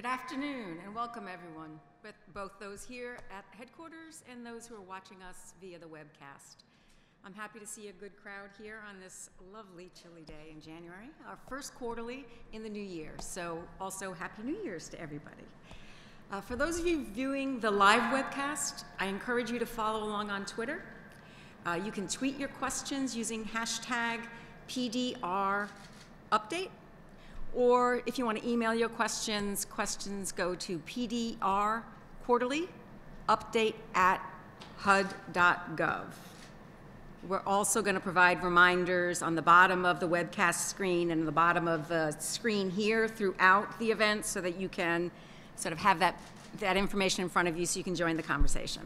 Good afternoon and welcome everyone, both those here at headquarters and those who are watching us via the webcast. I'm happy to see a good crowd here on this lovely chilly day in January, our first quarterly in the new year. So also Happy New Year's to everybody. For those of you viewing the live webcast, I encourage you to follow along on Twitter. You can tweet your questions using hashtag PD&R update. Or if you want to email your questions go to pdrquarterlyupdate@hud.gov. We're also going to provide reminders on the bottom of the webcast screen and the bottom of the screen here throughout the event so that you can sort of have that information in front of you so you can join the conversation.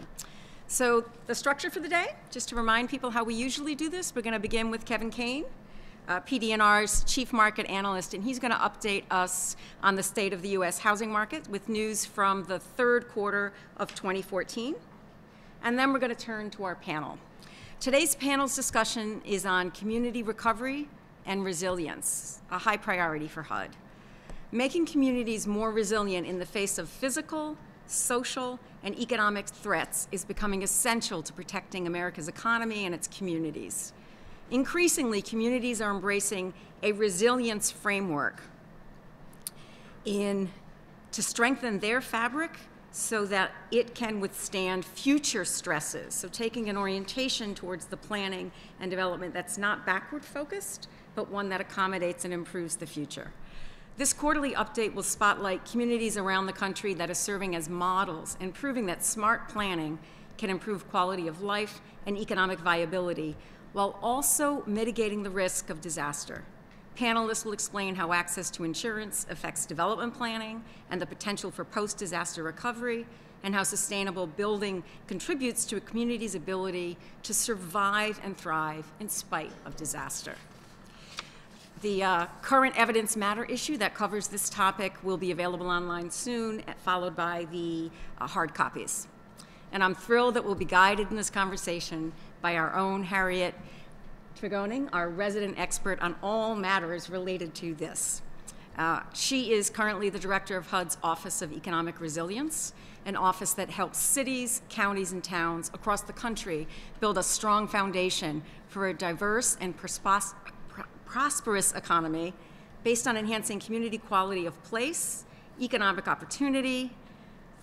So the structure for the day, just to remind people how we usually do this, we're going to begin with Kevin Kane, PD&R's Chief Market Analyst, and he's going to update us on the state of the U.S. housing market with news from the third quarter of 2014. And then we're going to turn to our panel. Today's panel's discussion is on community recovery and resilience, a high priority for HUD. Making communities more resilient in the face of physical, social, and economic threats is becoming essential to protecting America's economy and its communities. Increasingly, communities are embracing a resilience framework to strengthen their fabric so that it can withstand future stresses. So taking an orientation towards the planning and development that's not backward focused, but one that accommodates and improves the future. This quarterly update will spotlight communities around the country that are serving as models and proving that smart planning can improve quality of life and economic viability while also mitigating the risk of disaster. Panelists will explain how access to insurance affects development planning and the potential for post-disaster recovery, and how sustainable building contributes to a community's ability to survive and thrive in spite of disaster. The current evidence matter issue that covers this topic will be available online soon, followed by the hard copies. And I'm thrilled that we'll be guided in this conversation by our own Harriet Tregoning, our resident expert on all matters related to this. She is currently the director of HUD's Office of Economic Resilience, an office that helps cities, counties, and towns across the country build a strong foundation for a diverse and prosperous economy based on enhancing community quality of place, economic opportunity,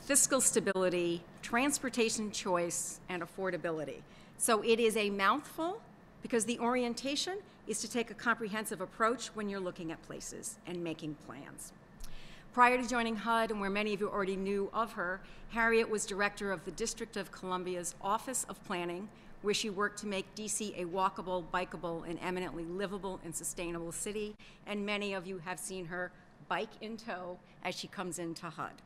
fiscal stability, transportation choice, and affordability. So it is a mouthful because the orientation is to take a comprehensive approach when you're looking at places and making plans. Prior to joining HUD, and where many of you already knew of her, Harriet was director of the District of Columbia's Office of Planning, where she worked to make DC a walkable, bikeable, and eminently livable and sustainable city. And many of you have seen her bike in tow as she comes into HUD.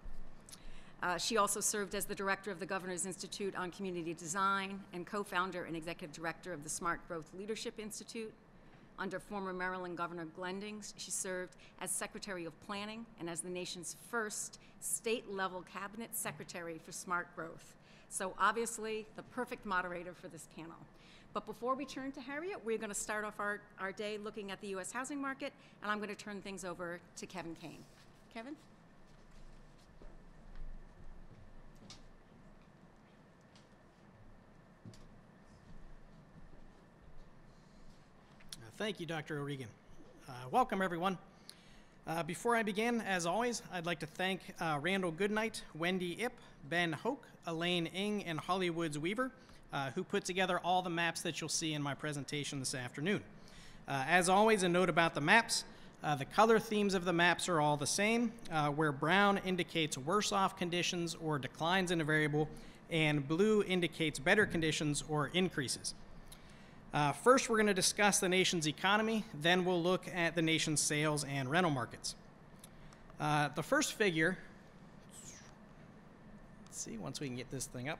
She also served as the director of the Governor's Institute on Community Design and co-founder and executive director of the Smart Growth Leadership Institute. Under former Maryland Governor Glending, she served as Secretary of Planning and as the nation's first state-level cabinet secretary for smart growth. So obviously, the perfect moderator for this panel. But before we turn to Harriet, we're going to start off our day looking at the U.S. housing market, and I'm going to turn things over to Kevin Kane. Kevin? Thank you, Dr. O'Regan. Welcome, everyone. Before I begin, as always, I'd like to thank Randall Goodnight, Wendy Ip, Ben Hoke, Elaine Ng, and Holly Woods Weaver, who put together all the maps that you'll see in my presentation this afternoon. As always, a note about the maps. The color themes of the maps are all the same, where brown indicates worse off conditions or declines in a variable, and blue indicates better conditions or increases. First, we're going to discuss the nation's economy, then we'll look at the nation's sales and rental markets. The first figure, let's see, once we can get this thing up.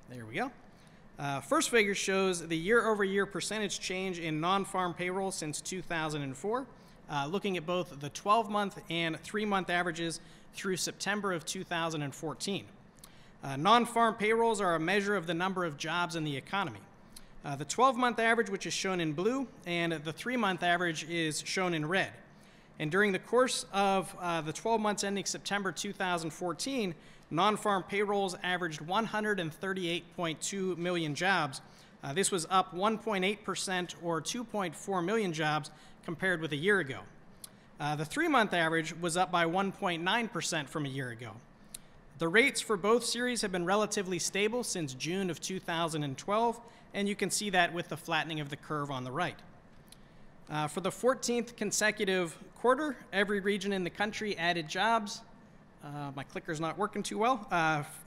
There we go. First figure shows the year-over-year percentage change in non-farm payroll since 2004, looking at both the 12-month and 3-month averages through September of 2014. Non-farm payrolls are a measure of the number of jobs in the economy. The 12-month average, which is shown in blue, and the 3-month average is shown in red. And during the course of the 12 months ending September 2014, non-farm payrolls averaged 138.2 million jobs. This was up 1.8% or 2.4 million jobs compared with a year ago. The 3-month average was up by 1.9% from a year ago. The rates for both series have been relatively stable since June of 2012, and you can see that with the flattening of the curve on the right. For the 14th consecutive quarter, every region in the country added jobs. My clicker's not working too well.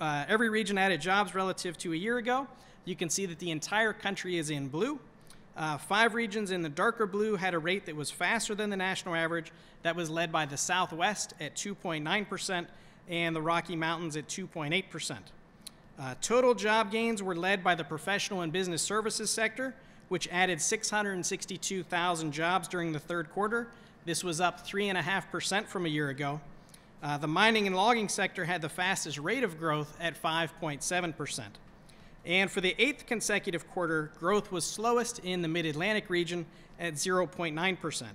Every region added jobs relative to a year ago. You can see that the entire country is in blue. 5 regions in the darker blue had a rate that was faster than the national average. That was led by the Southwest at 2.9% and the Rocky Mountains at 2.8%. Total job gains were led by the professional and business services sector, which added 662,000 jobs during the third quarter. This was up 3.5% from a year ago. The mining and logging sector had the fastest rate of growth at 5.7%. And for the 8th consecutive quarter, growth was slowest in the Mid-Atlantic region at 0.9%.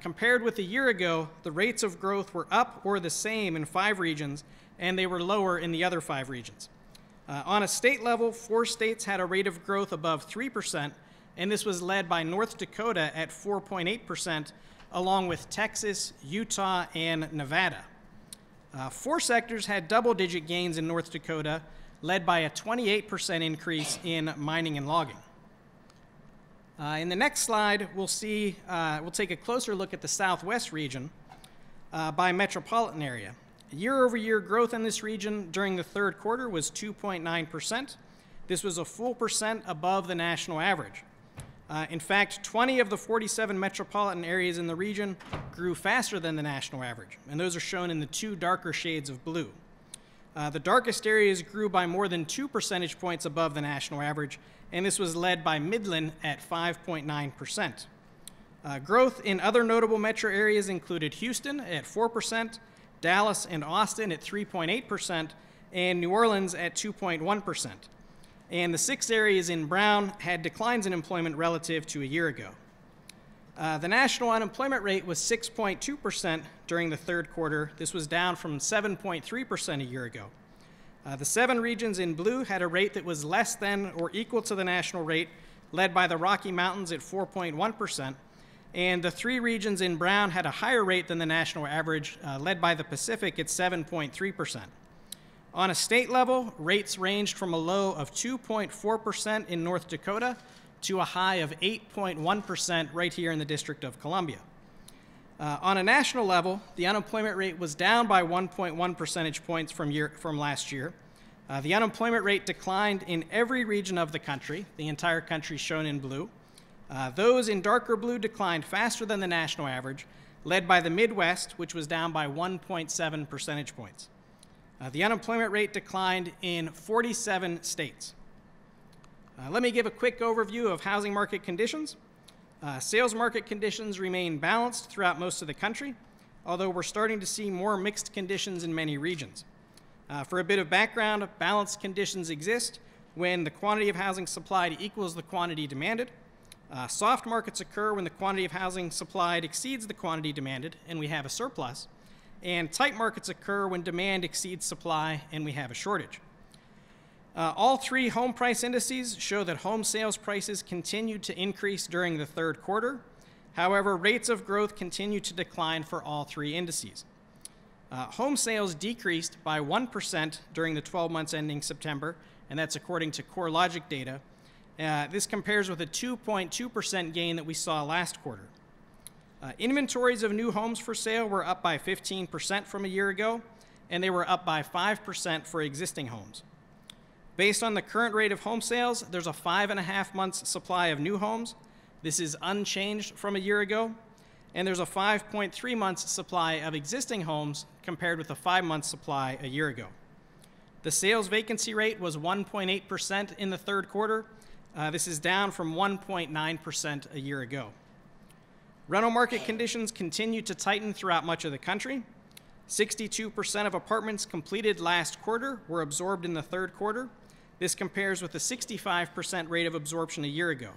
Compared with a year ago, the rates of growth were up or the same in 5 regions, and they were lower in the other 5 regions. On a state level, 4 states had a rate of growth above 3%, and this was led by North Dakota at 4.8%, along with Texas, Utah, and Nevada. 4 sectors had double-digit gains in North Dakota, led by a 28% increase in mining and logging. In the next slide, we'll take a closer look at the Southwest region by metropolitan area. Year-over-year growth in this region during the third quarter was 2.9%. This was a full percent above the national average. In fact, 20 of the 47 metropolitan areas in the region grew faster than the national average, and those are shown in the 2 darker shades of blue. The darkest areas grew by more than 2 percentage points above the national average, and this was led by Midland at 5.9%. Growth in other notable metro areas included Houston at 4%, Dallas and Austin at 3.8%, and New Orleans at 2.1%. And the 6 areas in brown had declines in employment relative to a year ago. The national unemployment rate was 6.2% during the third quarter. This was down from 7.3% a year ago. The 7 regions in blue had a rate that was less than or equal to the national rate, led by the Rocky Mountains at 4.1%, and the 3 regions in brown had a higher rate than the national average, led by the Pacific at 7.3%. On a state level, rates ranged from a low of 2.4% in North Dakota to a high of 8.1% right here in the District of Columbia. On a national level, the unemployment rate was down by 1.1 percentage points from last year. The unemployment rate declined in every region of the country, the entire country shown in blue. Those in darker blue declined faster than the national average, led by the Midwest, which was down by 1.7 percentage points. The unemployment rate declined in 47 states. Let me give a quick overview of housing market conditions. Sales market conditions remain balanced throughout most of the country, although we're starting to see more mixed conditions in many regions. For a bit of background, balanced conditions exist when the quantity of housing supplied equals the quantity demanded. Soft markets occur when the quantity of housing supplied exceeds the quantity demanded and we have a surplus. And tight markets occur when demand exceeds supply and we have a shortage. All 3 home price indices show that home sales prices continued to increase during the third quarter. However, rates of growth continue to decline for all 3 indices. Home sales decreased by 1% during the 12 months ending September, and that's according to CoreLogic data. This compares with a 2.2% gain that we saw last quarter. Inventories of new homes for sale were up by 15% from a year ago, and they were up by 5% for existing homes. Based on the current rate of home sales, there's a 5.5 months supply of new homes. This is unchanged from a year ago. And there's a 5.3 months supply of existing homes compared with a 5 month supply a year ago. The sales vacancy rate was 1.8% in the third quarter. This is down from 1.9% a year ago. Rental market conditions continue to tighten throughout much of the country. 62% of apartments completed last quarter were absorbed in the third quarter. This compares with a 65% rate of absorption a year ago.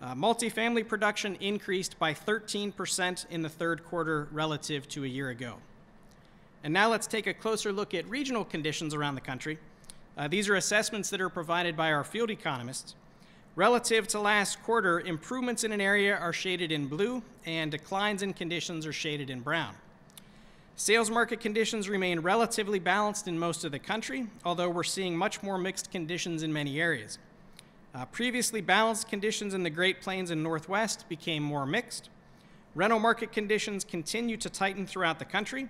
Multifamily production increased by 13% in the third quarter relative to a year ago. And now let's take a closer look at regional conditions around the country. These are assessments that are provided by our field economists. Relative to last quarter, improvements in an area are shaded in blue and declines in conditions are shaded in brown. Sales market conditions remain relatively balanced in most of the country, although we're seeing much more mixed conditions in many areas. Previously balanced conditions in the Great Plains and Northwest became more mixed. Rental market conditions continue to tighten throughout the country.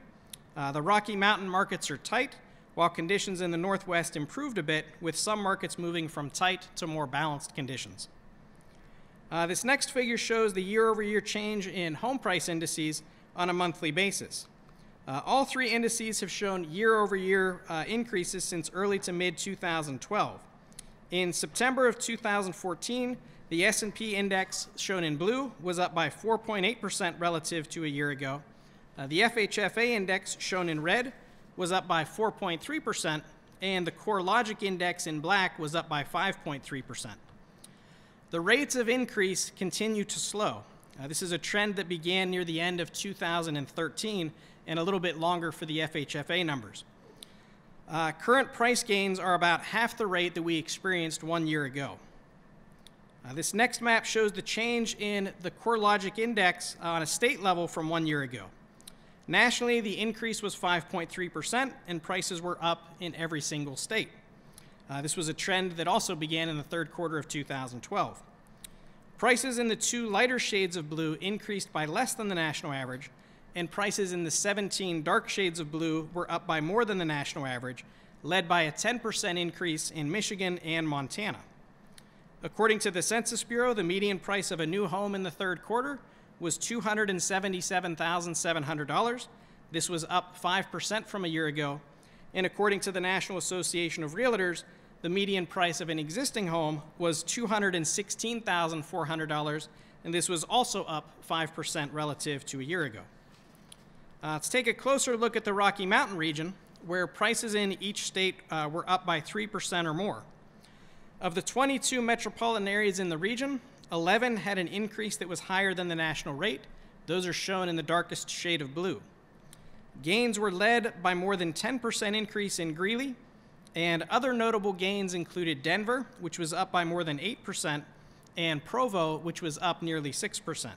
The Rocky Mountain markets are tight, while conditions in the Northwest improved a bit, with some markets moving from tight to more balanced conditions. This next figure shows the year-over-year change in home price indices on a monthly basis. All three indices have shown year-over-year increases since early to mid-2012. In September of 2014, the S&P index, shown in blue, was up by 4.8% relative to a year ago. The FHFA index, shown in red, was up by 4.3%, and the CoreLogic index in black was up by 5.3%. The rates of increase continue to slow. This is a trend that began near the end of 2013 and a little bit longer for the FHFA numbers. Current price gains are about half the rate that we experienced 1 year ago. This next map shows the change in the CoreLogic index on a state level from 1 year ago. Nationally, the increase was 5.3%, and prices were up in every single state. This was a trend that also began in the third quarter of 2012. Prices in the two lighter shades of blue increased by less than the national average, and prices in the 17 dark shades of blue were up by more than the national average, led by a 10% increase in Michigan and Montana. According to the Census Bureau, the median price of a new home in the third quarter was $277,700. This was up 5% from a year ago. And according to the National Association of Realtors, the median price of an existing home was $216,400, and this was also up 5% relative to a year ago. Let's take a closer look at the Rocky Mountain region, where prices in each state were up by 3% or more. Of the 22 metropolitan areas in the region, 11 had an increase that was higher than the national rate. Those are shown in the darkest shade of blue. Gains were led by more than 10% increase in Greeley, and other notable gains included Denver, which was up by more than 8%, and Provo, which was up nearly 6%.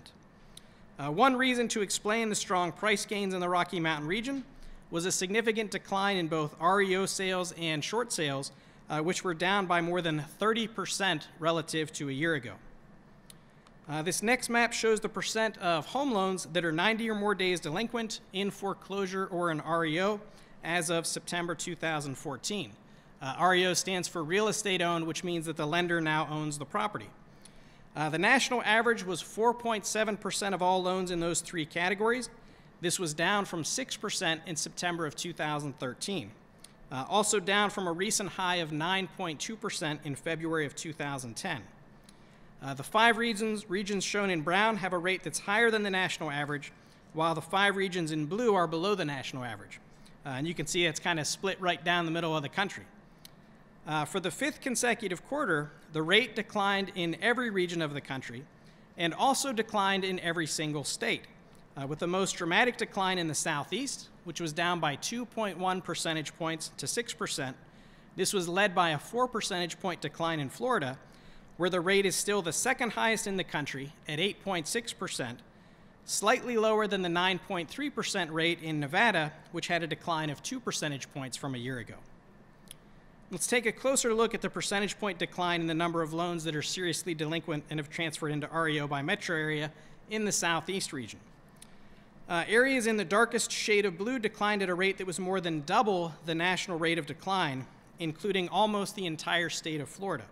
One reason to explain the strong price gains in the Rocky Mountain region was a significant decline in both REO sales and short sales, which were down by more than 30% relative to a year ago. This next map shows the percent of home loans that are 90 or more days delinquent, in foreclosure, or in REO as of September 2014. REO stands for real estate owned, which means that the lender now owns the property. The national average was 4.7% of all loans in those three categories. This was down from 6% in September of 2013. Also down from a recent high of 9.2% in February of 2010. The five regions shown in brown have a rate that's higher than the national average, while the five regions in blue are below the national average. And you can see it's kind of split right down the middle of the country. For the fifth consecutive quarter, the rate declined in every region of the country and also declined in every single state, with the most dramatic decline in the Southeast, which was down by 2.1 percentage points to 6%. This was led by a 4 percentage point decline in Florida, where the rate is still the second highest in the country at 8.6%, slightly lower than the 9.3% rate in Nevada, which had a decline of 2 percentage points from a year ago. Let's take a closer look at the percentage point decline in the number of loans that are seriously delinquent and have transferred into REO by metro area in the Southeast region. Areas in the darkest shade of blue declined at a rate that was more than double the national rate of decline, including almost the entire state of Florida.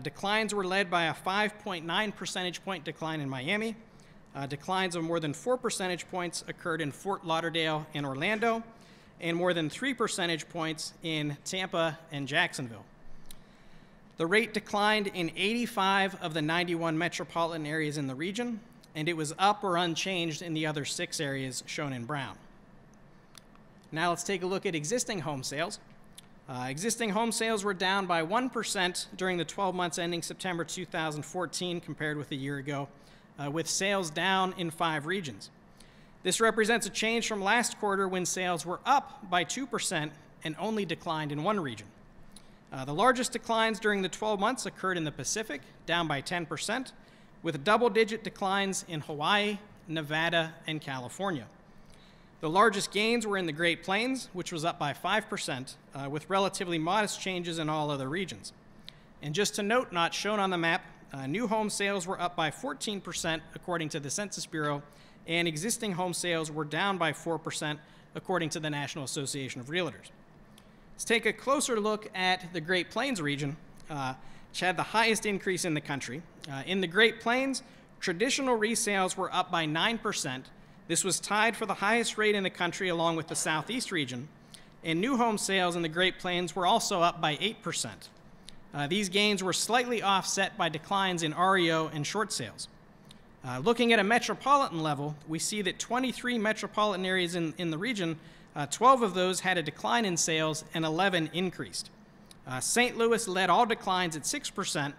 Declines were led by a 5.9 percentage point decline in Miami. Declines of more than 4 percentage points occurred in Fort Lauderdale and Orlando, and more than 3 percentage points in Tampa and Jacksonville. The rate declined in 85 of the 91 metropolitan areas in the region, and it was up or unchanged in the other 6 areas shown in brown. Now let's take a look at existing home sales. Existing home sales were down by 1% during the 12 months ending September 2014 compared with a year ago, with sales down in 5 regions. This represents a change from last quarter when sales were up by 2% and only declined in 1 region. The largest declines during the 12 months occurred in the Pacific, down by 10%, with double-digit declines in Hawaii, Nevada, and California. The largest gains were in the Great Plains, which was up by 5%, with relatively modest changes in all other regions. And just to note, not shown on the map, new home sales were up by 14% according to the Census Bureau, and existing home sales were down by 4% according to the National Association of Realtors. Let's take a closer look at the Great Plains region, which had the highest increase in the country. In the Great Plains, traditional resales were up by 9%. This was tied for the highest rate in the country along with the Southeast region, and new home sales in the Great Plains were also up by 8%. These gains were slightly offset by declines in REO and short sales. Looking at a metropolitan level, we see that 23 metropolitan areas in the region, 12 of those had a decline in sales and 11 increased. St. Louis led all declines at 6%,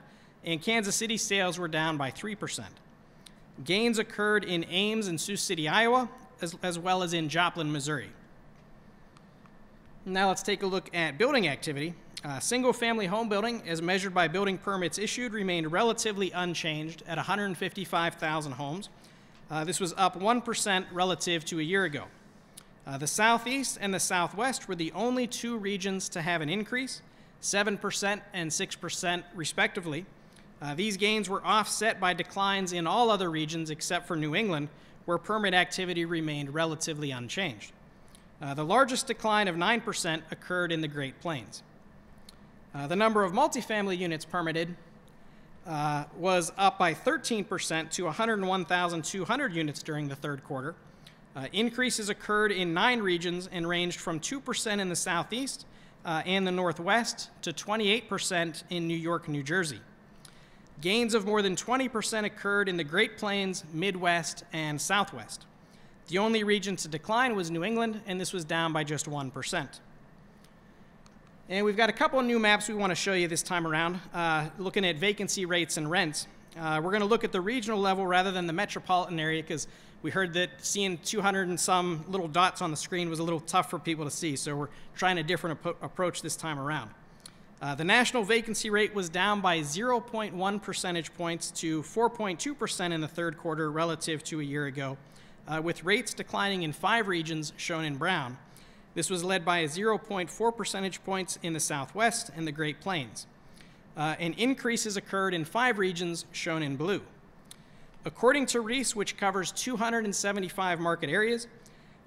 and Kansas City sales were down by 3%. Gains occurred in Ames and Sioux City, Iowa, as well as in Joplin, Missouri. Now let's take a look at building activity. Single-family home building, as measured by building permits issued, remained relatively unchanged at 155,000 homes. This was up 1% relative to a year ago. The Southeast and the Southwest were the only 2 regions to have an increase, 7% and 6% respectively. These gains were offset by declines in all other regions except for New England, where permit activity remained relatively unchanged. The largest decline of 9% occurred in the Great Plains. The number of multifamily units permitted was up by 13% to 101,200 units during the third quarter. Increases occurred in 9 regions and ranged from 2% in the Southeast and the Northwest to 28% in New York and New Jersey. Gains of more than 20% occurred in the Great Plains, Midwest, and Southwest. The only region to decline was New England, and this was down by just 1%. And we've got a couple of new maps we want to show you this time around, looking at vacancy rates and rents. We're going to look at the regional level rather than the metropolitan area because we heard that seeing 200 and some little dots on the screen was a little tough for people to see, so we're trying a different approach this time around. The national vacancy rate was down by 0.1 percentage points to 4.2% in the third quarter relative to a year ago, with rates declining in 5 regions shown in brown. This was led by a 0.4 percentage points in the Southwest and the Great Plains. And increases occurred in 5 regions shown in blue. According to REIS, which covers 275 market areas,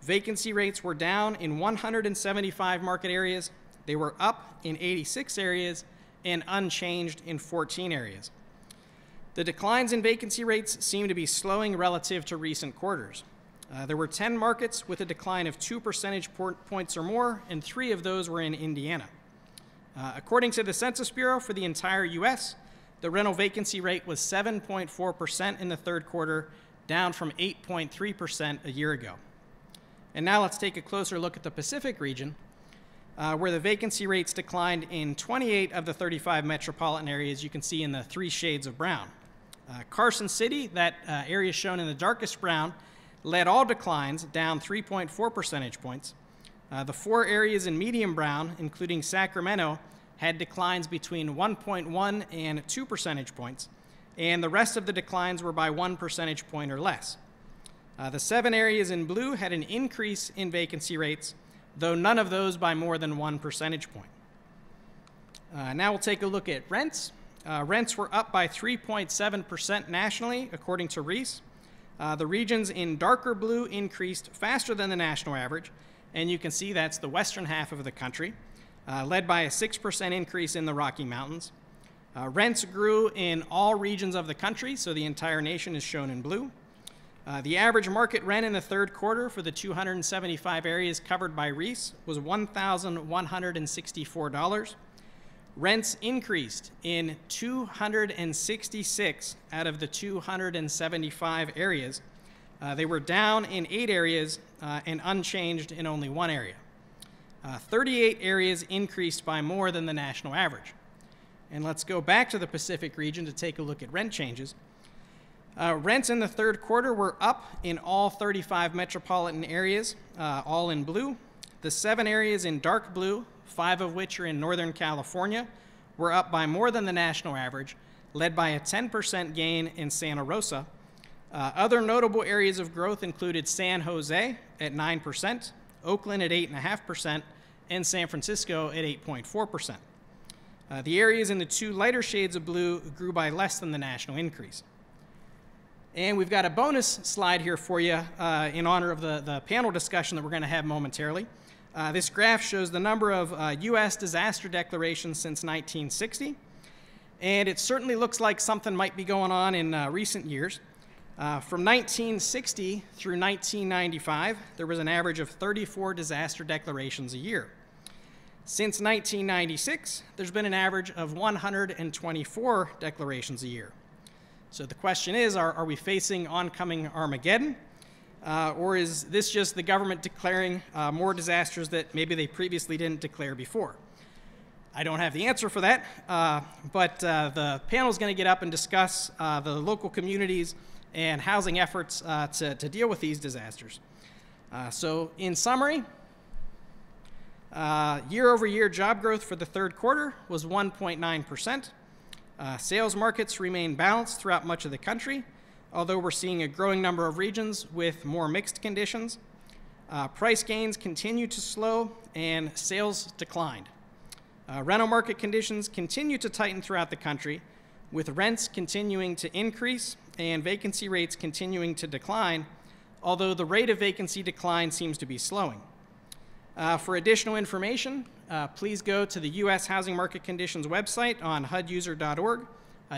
vacancy rates were down in 175 market areas. They were up in 86 areas and unchanged in 14 areas. The declines in vacancy rates seem to be slowing relative to recent quarters. There were 10 markets with a decline of 2 percentage points or more, and 3 of those were in Indiana. According to the Census Bureau for the entire U.S., the rental vacancy rate was 7.4% in the third quarter, down from 8.3% a year ago. And now let's take a closer look at the Pacific region, where the vacancy rates declined in 28 of the 35 metropolitan areas you can see in the 3 shades of brown. Carson City, that area shown in the darkest brown, led all declines, down 3.4 percentage points. The 4 areas in medium brown, including Sacramento, had declines between 1.1 and 2 percentage points, and the rest of the declines were by 1 percentage point or less. The 7 areas in blue had an increase in vacancy rates, though none of those by more than 1 percentage point. Now we'll take a look at rents. Rents were up by 3.7% nationally, according to REIS. The regions in darker blue increased faster than the national average, and you can see that's the western half of the country, led by a 6% increase in the Rocky Mountains. Rents grew in all regions of the country, so the entire nation is shown in blue. The average market rent in the third quarter for the 275 areas covered by REIS was $1,164. Rents increased in 266 out of the 275 areas. They were down in 8 areas and unchanged in only 1 area. 38 areas increased by more than the national average. And let's go back to the Pacific region to take a look at rent changes. Rents in the third quarter were up in all 35 metropolitan areas, all in blue. The 7 areas in dark blue, 5 of which are in Northern California, were up by more than the national average, led by a 10% gain in Santa Rosa. Other notable areas of growth included San Jose at 9%, Oakland at 8.5%, and San Francisco at 8.4%. The areas in the 2 lighter shades of blue grew by less than the national increase. And we've got a bonus slide here for you in honor of the panel discussion that we're going to have momentarily. This graph shows the number of U.S. disaster declarations since 1960. And it certainly looks like something might be going on in recent years. From 1960 through 1995, there was an average of 34 disaster declarations a year. Since 1996, there's been an average of 124 declarations a year. So the question is, are we facing oncoming Armageddon? Or is this just the government declaring more disasters that maybe they previously didn't declare before? I don't have the answer for that, but the panel is going to get up and discuss the local communities and housing efforts to deal with these disasters. So in summary, year-over-year job growth for the third quarter was 1.9%. Sales markets remain balanced throughout much of the country, although we're seeing a growing number of regions with more mixed conditions. Price gains continue to slow and sales declined. Rental market conditions continue to tighten throughout the country, with rents continuing to increase and vacancy rates continuing to decline, although the rate of vacancy decline seems to be slowing. For additional information, please go to the U.S. Housing Market Conditions website on huduser.org.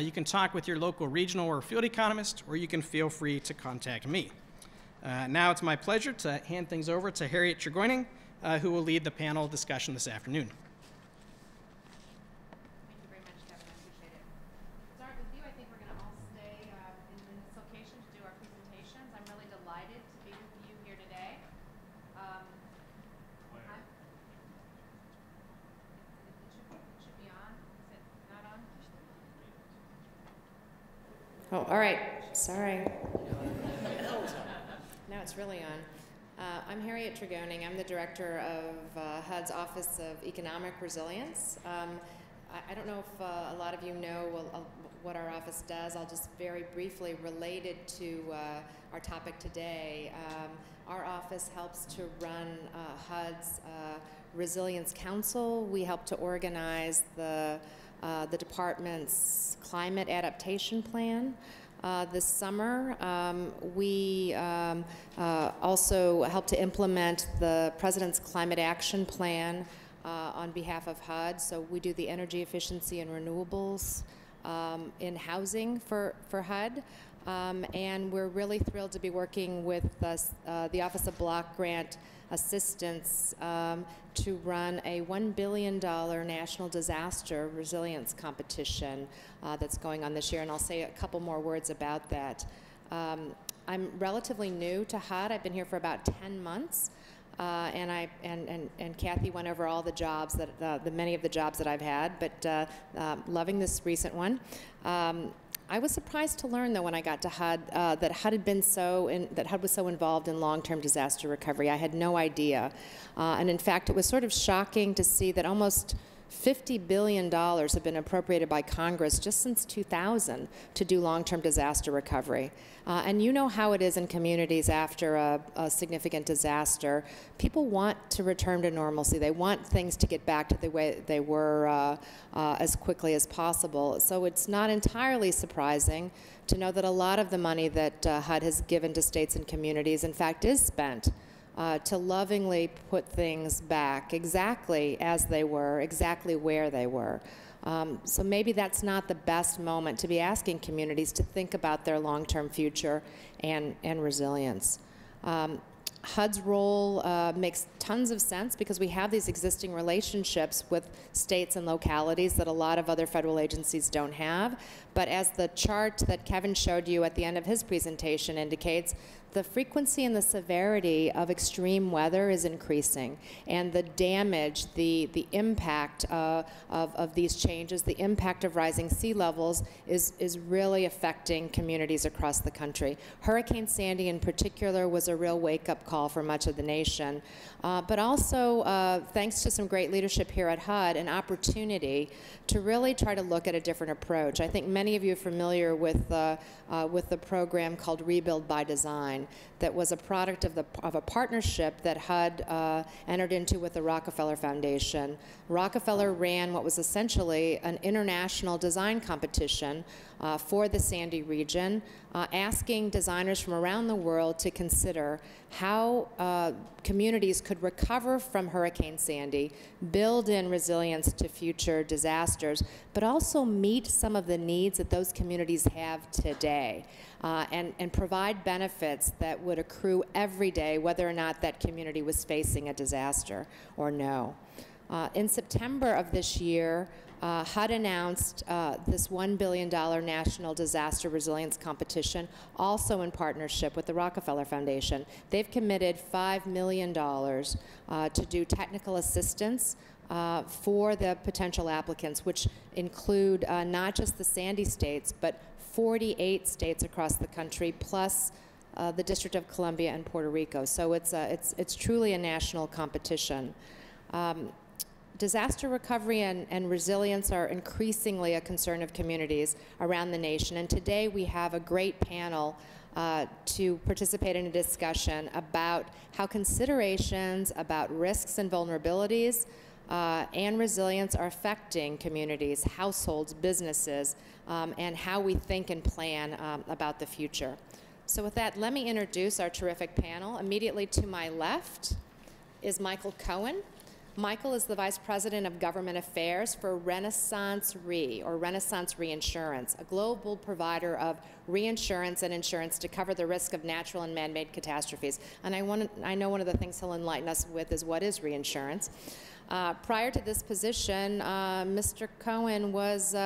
You can talk with your local regional or field economist, or you can feel free to contact me. Now it's my pleasure to hand things over to Harriet Tregoning, who will lead the panel discussion this afternoon. Thank you very much, Kevin. I appreciate it. To start with you, I think we're going to all stay in this location to do our presentations. I'm really delighted to be with you here today. It should be on. Is it not on? Oh, all right. Sorry. Now it's really on. I'm Harriet Tregoning. I'm the director of HUD's Office of Economic Resilience. I don't know if a lot of you know what our office does. I'll just very briefly relate it to our topic today. Our office helps to run HUD's Resilience Council. We help to organize the department's climate adaptation plan. This summer, we also help to implement the President's Climate Action Plan on behalf of HUD. So we do the energy efficiency and renewables in housing for HUD. And we're really thrilled to be working with the Office of Block Grant Assistance to run a $1 billion national disaster resilience competition that's going on this year, and I'll say a couple more words about that. I'm relatively new to HUD. I've been here for about 10 months, and Kathy went over all the jobs that many of the jobs that I've had, but loving this recent one. I was surprised to learn, though, when I got to HUD, that HUD was so involved in long-term disaster recovery. I had no idea, and in fact, it was sort of shocking to see that almost $50 billion have been appropriated by Congress just since 2000 to do long-term disaster recovery. And you know how it is in communities after a significant disaster. People want to return to normalcy. They want things to get back to the way they were as quickly as possible. So it's not entirely surprising to know that a lot of the money that HUD has given to states and communities, in fact, is spent to lovingly put things back exactly as they were, exactly where they were. So maybe that's not the best moment to be asking communities to think about their long-term future and resilience. HUD's role makes tons of sense because we have these existing relationships with states and localities that a lot of other federal agencies don't have. But as the chart that Kevin showed you at the end of his presentation indicates, the frequency and the severity of extreme weather is increasing, and the damage, the impact of these changes, the impact of rising sea levels is really affecting communities across the country. Hurricane Sandy in particular was a real wake-up call for much of the nation, but also, thanks to some great leadership here at HUD, an opportunity to really try to look at a different approach. I think many of you are familiar with the program called Rebuild by Design that was a product of a partnership that HUD entered into with the Rockefeller Foundation. Rockefeller ran what was essentially an international design competition for the Sandy region, asking designers from around the world to consider how communities could recover from Hurricane Sandy, build in resilience to future disasters, but also meet some of the needs that those communities have today, and provide benefits that would accrue every day, whether or not that community was facing a disaster or no. In September of this year, HUD announced this $1 billion National Disaster Resilience Competition, also in partnership with the Rockefeller Foundation. They've committed $5 million to do technical assistance for the potential applicants, which include not just the Sandy states, but 48 states across the country, plus the District of Columbia and Puerto Rico. So it's truly a national competition. Disaster recovery and resilience are increasingly a concern of communities around the nation, and today we have a great panel to participate in a discussion about how considerations about risks and vulnerabilities and resilience are affecting communities, households, businesses, and how we think and plan about the future. So with that, let me introduce our terrific panel. Immediately to my left is Michael Cohen. Michael is the Vice President of Government Affairs for Renaissance Re, or Renaissance Reinsurance, a global provider of reinsurance and insurance to cover the risk of natural and man-made catastrophes. And I know one of the things he'll enlighten us with is what is reinsurance. Prior to this position, Mr. Cohen was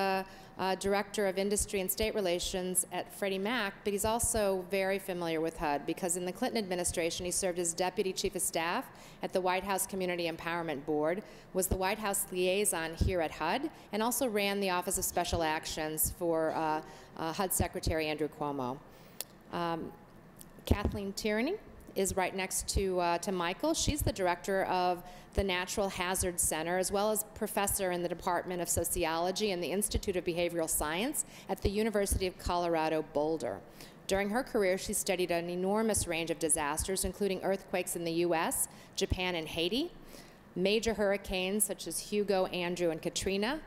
Director of Industry and State Relations at Freddie Mac, but he's also very familiar with HUD because in the Clinton administration he served as Deputy Chief of Staff at the White House Community Empowerment Board, was the White House liaison here at HUD, and also ran the Office of Special Actions for HUD Secretary Andrew Cuomo. Kathleen Tierney is right next to Michael. She's the director of the Natural Hazard Center, as well as professor in the Department of Sociology and the Institute of Behavioral Science at the University of Colorado Boulder. During her career, she studied an enormous range of disasters, including earthquakes in the US, Japan, and Haiti, major hurricanes such as Hugo, Andrew, and Katrina,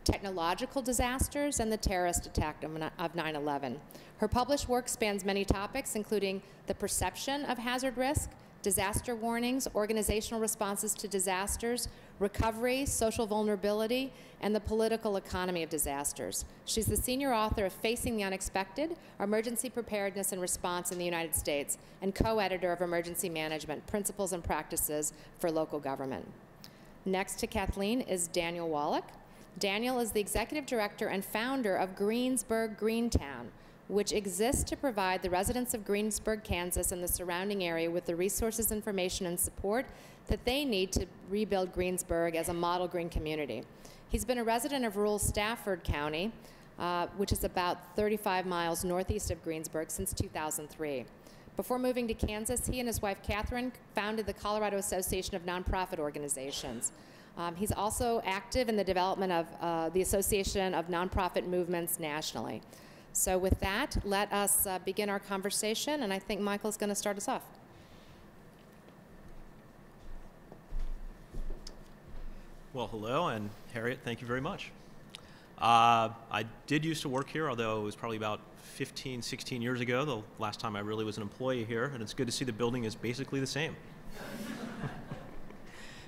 technological disasters, and the terrorist attack of 9/11. Her published work spans many topics, including the perception of hazard risk, disaster warnings, organizational responses to disasters, recovery, social vulnerability, and the political economy of disasters. She's the senior author of Facing the Unexpected, Emergency Preparedness and Response in the United States, and co-editor of Emergency Management, Principles and Practices for Local Government. Next to Kathleen is Daniel Wallach. Daniel is the executive director and founder of Greensburg Greentown, which exists to provide the residents of Greensburg, Kansas, and the surrounding area with the resources, information, and support that they need to rebuild Greensburg as a model green community. He's been a resident of rural Stafford County, which is about 35 miles northeast of Greensburg, since 2003. Before moving to Kansas, he and his wife, Catherine, founded the Colorado Association of Nonprofit Organizations. He's also active in the development of the Association of Nonprofit Movements nationally. So with that, let us begin our conversation, and I think Michael's going to start us off. Well, hello, and Harriet, thank you very much. I did used to work here, although it was probably about 15, 16 years ago, the last time I really was an employee here, and it's good to see the building is basically the same.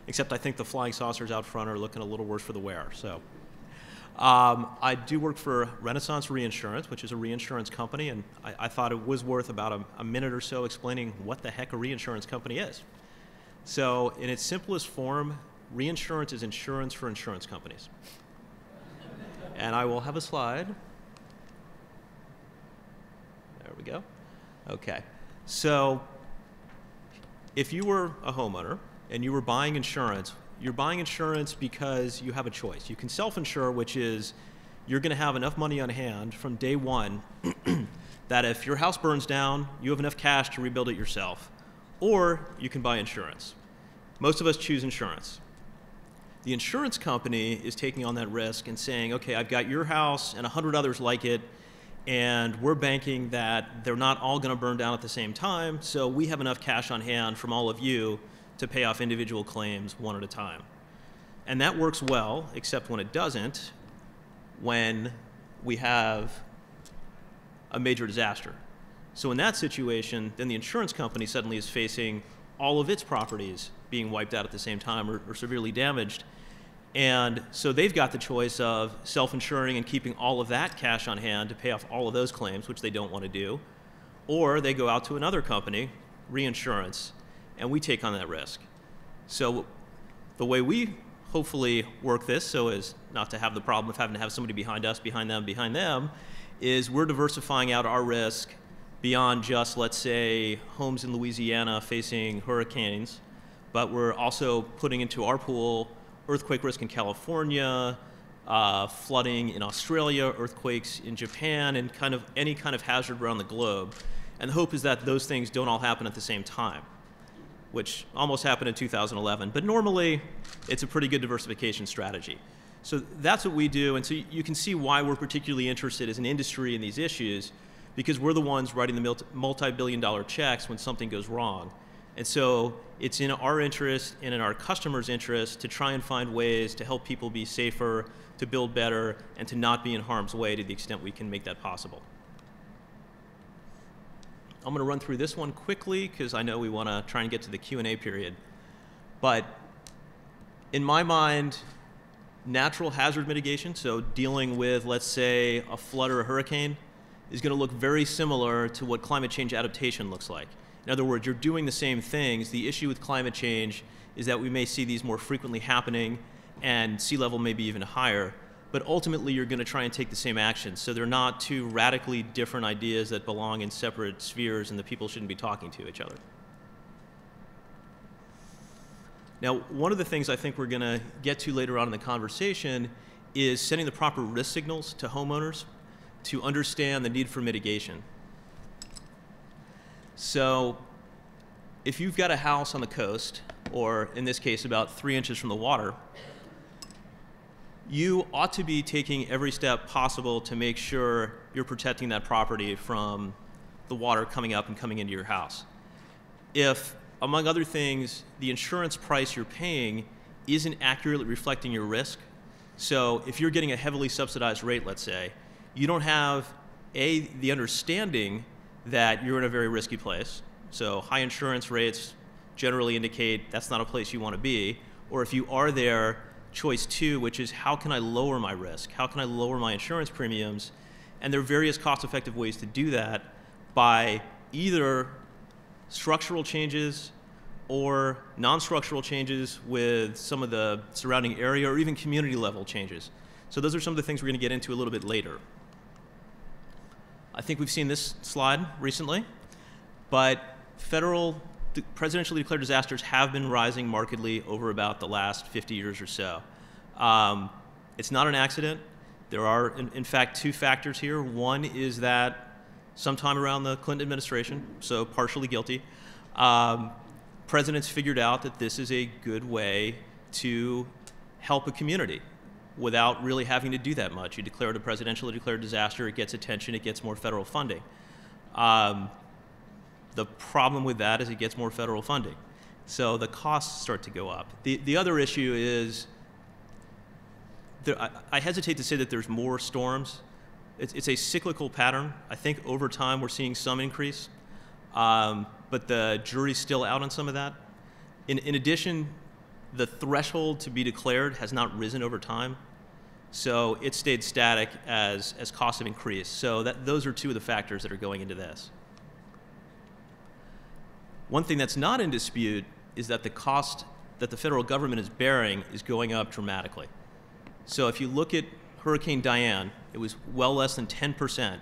Except I think the flying saucers out front are looking a little worse for the wear. So, I do work for Renaissance Reinsurance, which is a reinsurance company, and I thought it was worth about a minute or so explaining what the heck a reinsurance company is. So in its simplest form, reinsurance is insurance for insurance companies. And I will have a slide. There we go. Okay. So if you were a homeowner and you were buying insurance, you're buying insurance because you have a choice. You can self-insure, which is you're going to have enough money on hand from day one that if your house burns down, you have enough cash to rebuild it yourself. Or you can buy insurance. Most of us choose insurance. The insurance company is taking on that risk and saying, okay, I've got your house and 100 others like it, and we're banking that they're not all going to burn down at the same time, so we have enough cash on hand from all of you to pay off individual claims one at a time. And that works well, except when it doesn't, when we have a major disaster. So in that situation, then the insurance company suddenly is facing all of its properties being wiped out at the same time or severely damaged. And so they've got the choice of self-insuring and keeping all of that cash on hand to pay off all of those claims, which they don't want to do. Or they go out to another company, reinsurance, and we take on that risk. So the way we hopefully work this so as not to have the problem of having to have somebody behind us, behind them, is we're diversifying out our risk beyond just, let's say, homes in Louisiana facing hurricanes, but we're also putting into our pool earthquake risk in California, flooding in Australia, earthquakes in Japan, and kind of any kind of hazard around the globe. And the hope is that those things don't all happen at the same time, which almost happened in 2011. But normally, it's a pretty good diversification strategy. So that's what we do, and so you can see why we're particularly interested as an industry in these issues, because we're the ones writing the multi-billion-dollar checks when something goes wrong. And so it's in our interest and in our customers' interest to try and find ways to help people be safer, to build better, and to not be in harm's way to the extent we can make that possible. I'm going to run through this one quickly because I know we want to try and get to the Q&A period. But in my mind, natural hazard mitigation, so dealing with, let's say, a flood or a hurricane, is going to look very similar to what climate change adaptation looks like. In other words, you're doing the same things. The issue with climate change is that we may see these more frequently happening and sea level may be even higher. But ultimately, you're going to try and take the same actions. So they're not two radically different ideas that belong in separate spheres and the people shouldn't be talking to each other. Now, one of the things I think we're going to get to later on in the conversation is setting the proper risk signals to homeowners to understand the need for mitigation. So if you've got a house on the coast, or in this case about 3 inches from the water, you ought to be taking every step possible to make sure you're protecting that property from the water coming up and coming into your house. If, among other things, the insurance price you're paying isn't accurately reflecting your risk, so if you're getting a heavily subsidized rate, let's say, you don't have, A, the understanding that you're in a very risky place. So high insurance rates generally indicate that's not a place you want to be. Or if you are there, choice 2, which is how can I lower my risk? How can I lower my insurance premiums? And there are various cost-effective ways to do that by either structural changes or non-structural changes with some of the surrounding area or even community level changes. So those are some of the things we're going to get into a little bit later. I think we've seen this slide recently, but federal presidentially declared disasters have been rising markedly over about the last 50 years or so. It's not an accident. There are, in fact, 2 factors here. One is that sometime around the Clinton administration, so partially guilty, presidents figured out that this is a good way to help a community without really having to do that much. You declare it a presidentially declared disaster, it gets attention, it gets more federal funding. The problem with that is it gets more federal funding. So the costs start to go up. The other issue is, I hesitate to say that there's more storms. It's a cyclical pattern. I think over time we're seeing some increase, but the jury's still out on some of that. In addition, the threshold to be declared has not risen over time. So it stayed static as costs have increased. So those are 2 of the factors that are going into this. One thing that's not in dispute is that the cost that the federal government is bearing is going up dramatically. So if you look at Hurricane Diane, it was well less than 10%,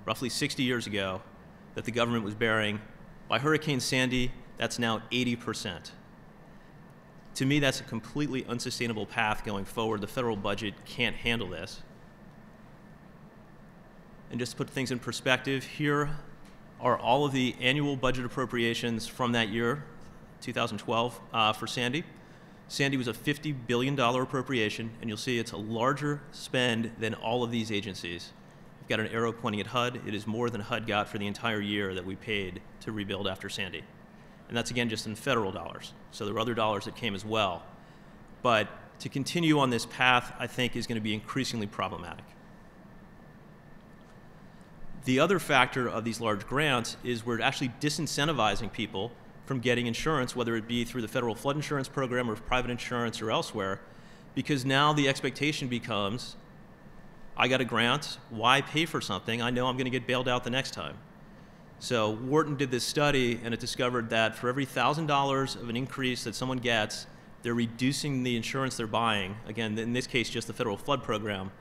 roughly 60 years ago, that the government was bearing. By Hurricane Sandy, that's now 80%. To me, that's a completely unsustainable path going forward. The federal budget can't handle this. And just to put things in perspective, here are all of the annual budget appropriations from that year, 2012, for Sandy. Sandy was a $50 billion appropriation, and you'll see it's a larger spend than all of these agencies. We've got an arrow pointing at HUD. It is more than HUD got for the entire year that we paid to rebuild after Sandy. And that's, again, just in federal dollars. So there were other dollars that came as well. But to continue on this path, I think, is going to be increasingly problematic. The other factor of these large grants is we're actually disincentivizing people from getting insurance, whether it be through the federal flood insurance program or private insurance or elsewhere, because now the expectation becomes, I got a grant, why pay for something? I know I'm going to get bailed out the next time. So Wharton did this study, and it discovered that for every $1,000 of an increase that someone gets, they're reducing the insurance they're buying, again, in this case, just the federal flood program,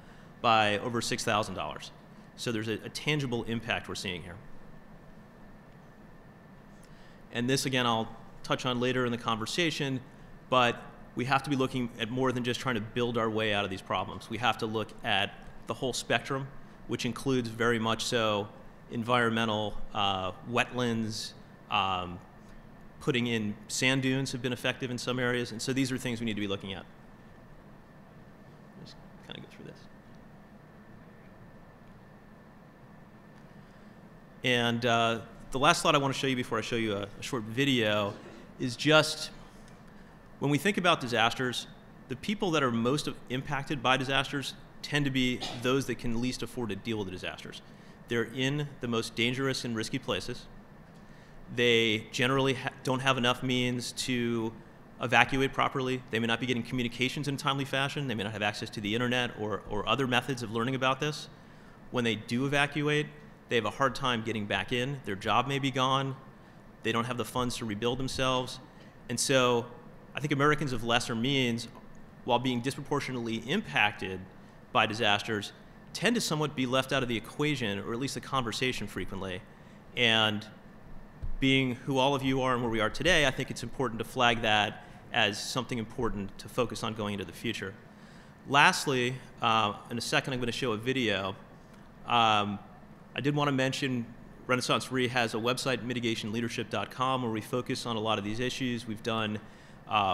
by over $6,000. So there's a tangible impact we're seeing here. And this, again, I'll touch on later in the conversation, but we have to be looking at more than just trying to build our way out of these problems. We have to look at the whole spectrum, which includes very much so environmental, wetlands, putting in sand dunes have been effective in some areas, and so these are things we need to be looking at. Just kind of go through this. And the last slide I want to show you before I show you a short video is just when we think about disasters, the people that are most impacted by disasters tend to be those that can least afford to deal with the disasters. They're in the most dangerous and risky places. They generally don't have enough means to evacuate properly. They may not be getting communications in a timely fashion. They may not have access to the internet or other methods of learning about this. When they do evacuate, they have a hard time getting back in. Their job may be gone. They don't have the funds to rebuild themselves. And so I think Americans of lesser means, while being disproportionately impacted by disasters, tend to somewhat be left out of the equation, or at least the conversation frequently. And being who all of you are and where we are today, I think it's important to flag that as something important to focus on going into the future. Lastly, in a second I'm going to show a video. I did want to mention Renaissance Re has a website, mitigationleadership.com, where we focus on a lot of these issues. We've done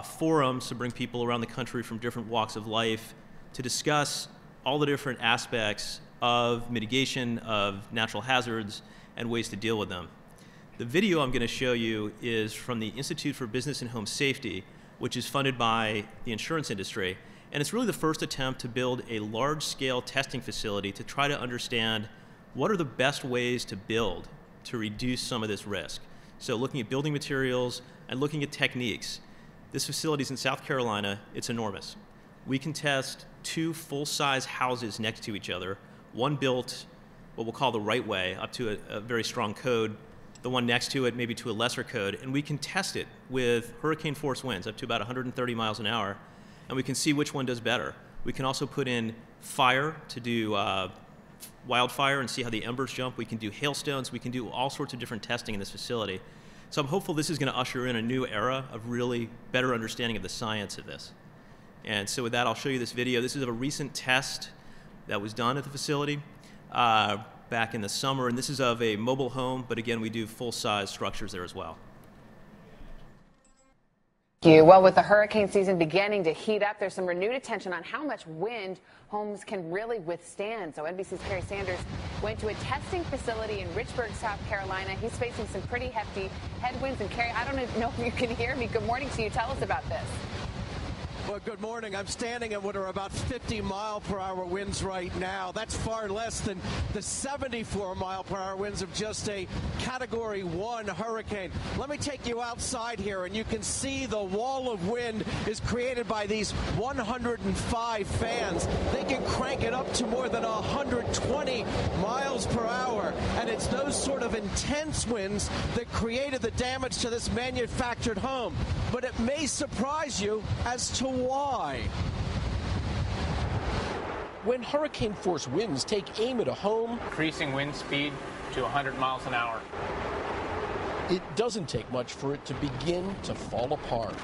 forums to bring people around the country from different walks of life to discuss all the different aspects of mitigation of natural hazards and ways to deal with them. The video I'm going to show you is from the Institute for Business and Home Safety, which is funded by the insurance industry. And it's really the first attempt to build a large-scale testing facility to try to understand what are the best ways to build to reduce some of this risk. So looking at building materials and looking at techniques. This facility is in South Carolina. It's enormous. We can test 2 full-size houses next to each other, one built what we'll call the right way, up to a very strong code, the one next to it maybe to a lesser code, and we can test it with hurricane force winds up to about 130 miles an hour, and we can see which one does better. We can also put in fire to do wildfire and see how the embers jump. We can do hailstones. We can do all sorts of different testing in this facility. So I'm hopeful this is going to usher in a new era of really better understanding of the science of this. And so with that, I'll show you this video. This is of a recent test that was done at the facility back in the summer. And this is of a mobile home, but again, we do full-size structures there as well. Well, with the hurricane season beginning to heat up, there's some renewed attention on how much wind homes can really withstand. So NBC's Kerry Sanders went to a testing facility in Richburg, South Carolina. He's facing some pretty hefty headwinds. And Kerry, I don't know if you can hear me. Good morning to you. Tell us about this. Well, good morning. I'm standing at what are about 50-mile-per-hour winds right now. That's far less than the 74-mile-per-hour winds of just a Category 1 hurricane. Let me take you outside here, and you can see the wall of wind is created by these 105 fans. They can crank it up to more than 120 miles per hour, and it's those sort of intense winds that created the damage to this manufactured home. But it may surprise you as to why. When hurricane-force winds take aim at a home, increasing wind speed to 100 miles an hour. It doesn't take much for it to begin to fall apart.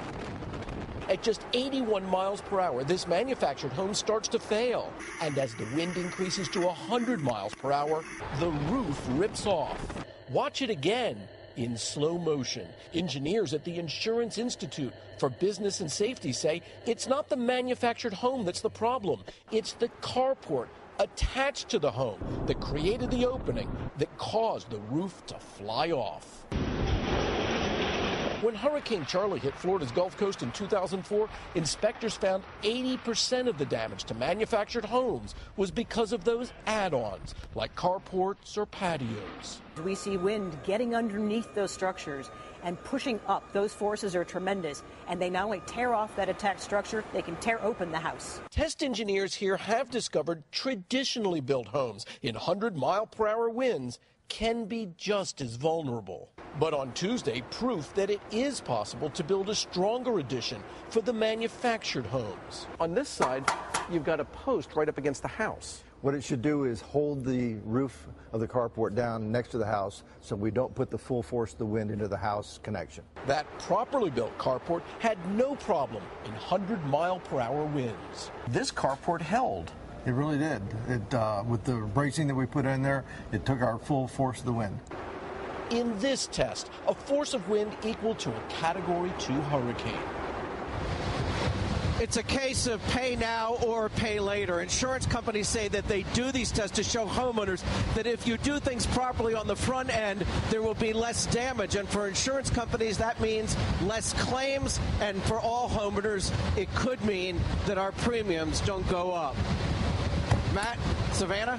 At just 81 miles per hour, this manufactured home starts to fail. And as the wind increases to 100 miles per hour, the roof rips off. Watch it again in slow motion. Engineers at the Insurance Institute for Business and Safety say it's not the manufactured home that's the problem. It's the carport attached to the home that created the opening that caused the roof to fly off. When Hurricane Charlie hit Florida's Gulf Coast in 2004, inspectors found 80% of the damage to manufactured homes was because of those add-ons, like carports or patios. We see wind getting underneath those structures and pushing up. Those forces are tremendous, and they not only tear off that attacked structure, they can tear open the house. Test engineers here have discovered traditionally built homes in 100-mile-per-hour winds can be just as vulnerable. But on Tuesday, proof that it is possible to build a stronger addition for the manufactured homes. On this side, you've got a post right up against the house. What it should do is hold the roof of the carport down next to the house so we don't put the full force of the wind into the house connection. That properly built carport had no problem in 100-mile-per-hour winds. This carport held. It really did. With the bracing that we put in there, it took our full force of the wind. In this test, a force of wind equal to a Category 2 hurricane. It's a case of pay now or pay later. Insurance companies say that they do these tests to show homeowners that if you do things properly on the front end, there will be less damage. And for insurance companies, that means less claims. And for all homeowners, it could mean that our premiums don't go up. Matt, Savannah?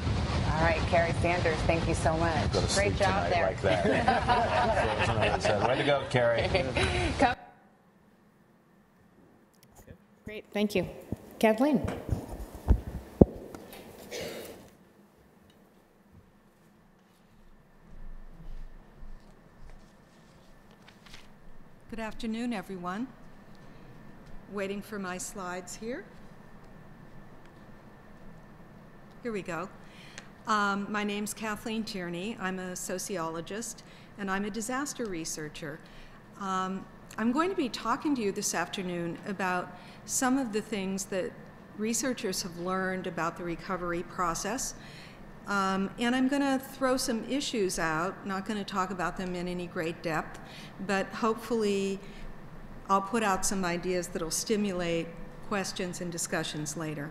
All right, Carrie Sanders, thank you so much. Great job there. Like that. Way to go, Carrie. Great, thank you. Kathleen. Good afternoon, everyone. Waiting for my slides here. Here we go. My name's Kathleen Tierney. I'm a sociologist, and I'm a disaster researcher. I'm going to be talking to you this afternoon about some of the things that researchers have learned about the recovery process. And I'm going to throw some issues out, not going to talk about them in any great depth, but hopefully I'll put out some ideas that will stimulate questions and discussions later.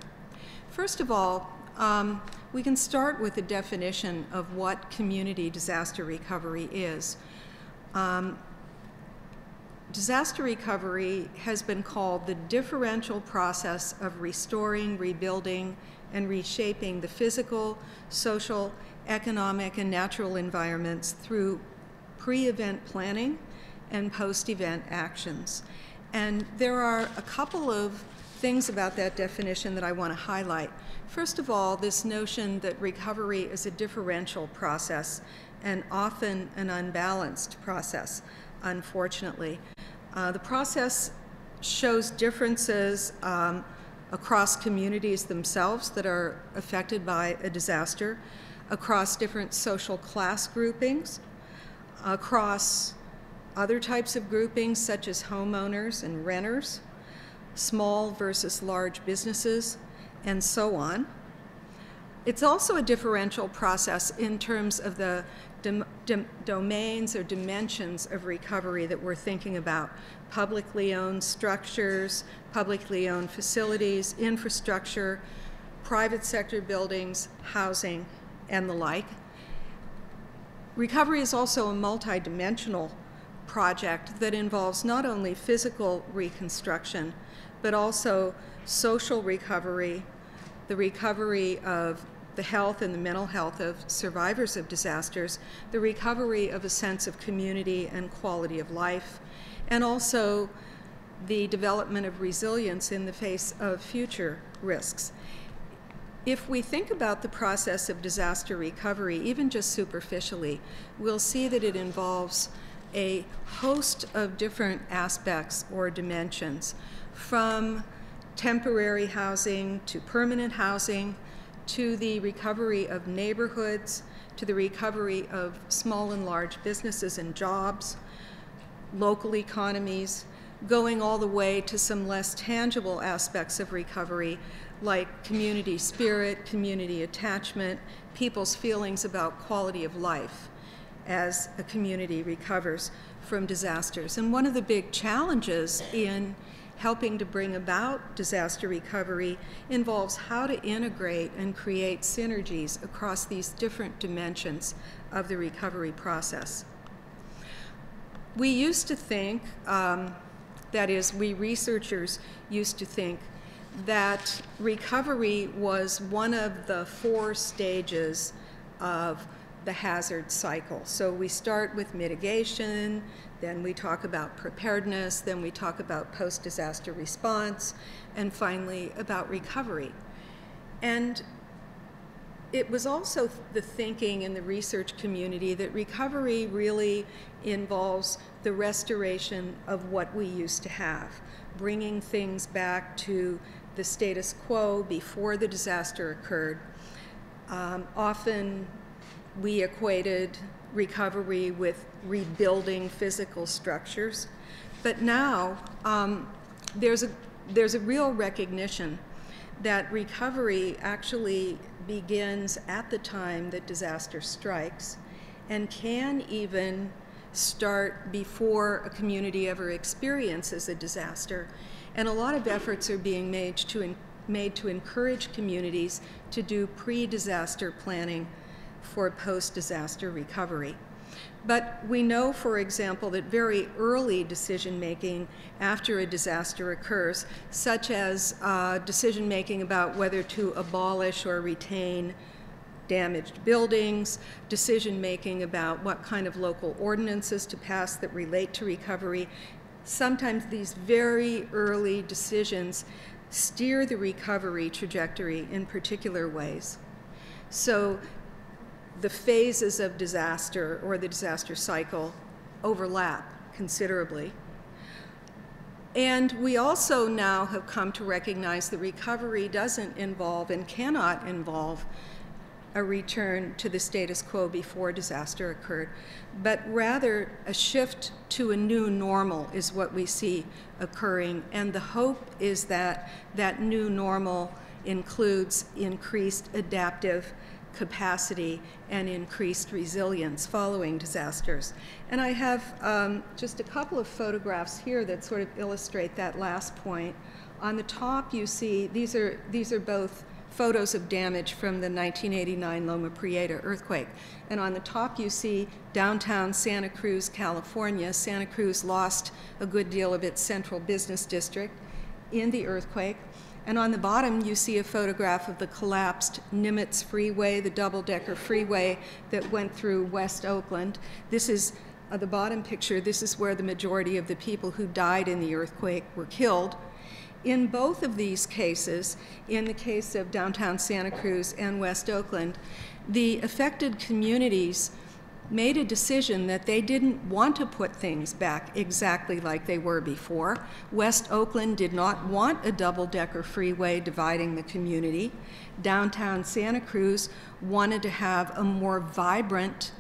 First of all, we can start with a definition of what community disaster recovery is. Disaster recovery has been called the differential process of restoring, rebuilding, and reshaping the physical, social, economic, and natural environments through pre-event planning and post-event actions. And there are a couple of things about that definition that I want to highlight. First of all, this notion that recovery is a differential process and often an unbalanced process, unfortunately. The process shows differences across communities themselves that are affected by a disaster, across different social class groupings, across other types of groupings such as homeowners and renters, small versus large businesses, and so on. It's also a differential process in terms of the domains or dimensions of recovery that we're thinking about. Publicly owned structures, publicly owned facilities, infrastructure, private sector buildings, housing, and the like. Recovery is also a multidimensional project that involves not only physical reconstruction, but also social recovery, the recovery of the health and the mental health of survivors of disasters, the recovery of a sense of community and quality of life, and also the development of resilience in the face of future risks. If we think about the process of disaster recovery, even just superficially, we'll see that it involves a host of different aspects or dimensions, from temporary housing to permanent housing, to the recovery of neighborhoods, to the recovery of small and large businesses and jobs, local economies, going all the way to some less tangible aspects of recovery, like community spirit, community attachment, people's feelings about quality of life as a community recovers from disasters. And one of the big challenges in helping to bring about disaster recovery involves how to integrate and create synergies across these different dimensions of the recovery process. We used to think, that is, we researchers used to think that recovery was one of the 4 stages of the hazard cycle. So we start with mitigation, then we talk about preparedness, then we talk about post-disaster response, and finally about recovery. And it was also the thinking in the research community that recovery really involves the restoration of what we used to have, bringing things back to the status quo before the disaster occurred. Often we equated recovery with rebuilding physical structures, but now there's a real recognition that recovery actually begins at the time that disaster strikes and can even start before a community ever experiences a disaster. And a lot of efforts are being made to encourage communities to do pre-disaster planning for post-disaster recovery. But we know, for example, that very early decision-making after a disaster occurs, such as decision-making about whether to abolish or retain damaged buildings, decision-making about what kind of local ordinances to pass that relate to recovery, sometimes these very early decisions steer the recovery trajectory in particular ways. So the phases of disaster or the disaster cycle overlap considerably. And we also now have come to recognize that recovery doesn't involve and cannot involve a return to the status quo before disaster occurred, but rather a shift to a new normal is what we see occurring. And the hope is that that new normal includes increased adaptive capacity and increased resilience following disasters. And I have just a couple of photographs here that sort of illustrate that last point. On the top you see, these are both photos of damage from the 1989 Loma Prieta earthquake. And on the top you see downtown Santa Cruz, California. Santa Cruz lost a good deal of its central business district in the earthquake. And on the bottom, you see a photograph of the collapsed Nimitz Freeway, the double-decker freeway that went through West Oakland. This is the bottom picture. This is where the majority of the people who died in the earthquake were killed. In both of these cases, in the case of downtown Santa Cruz and West Oakland, the affected communities made a decision that they didn't want to put things back exactly like they were before. West Oakland did not want a double-decker freeway dividing the community. Downtown Santa Cruz wanted to have a more vibrant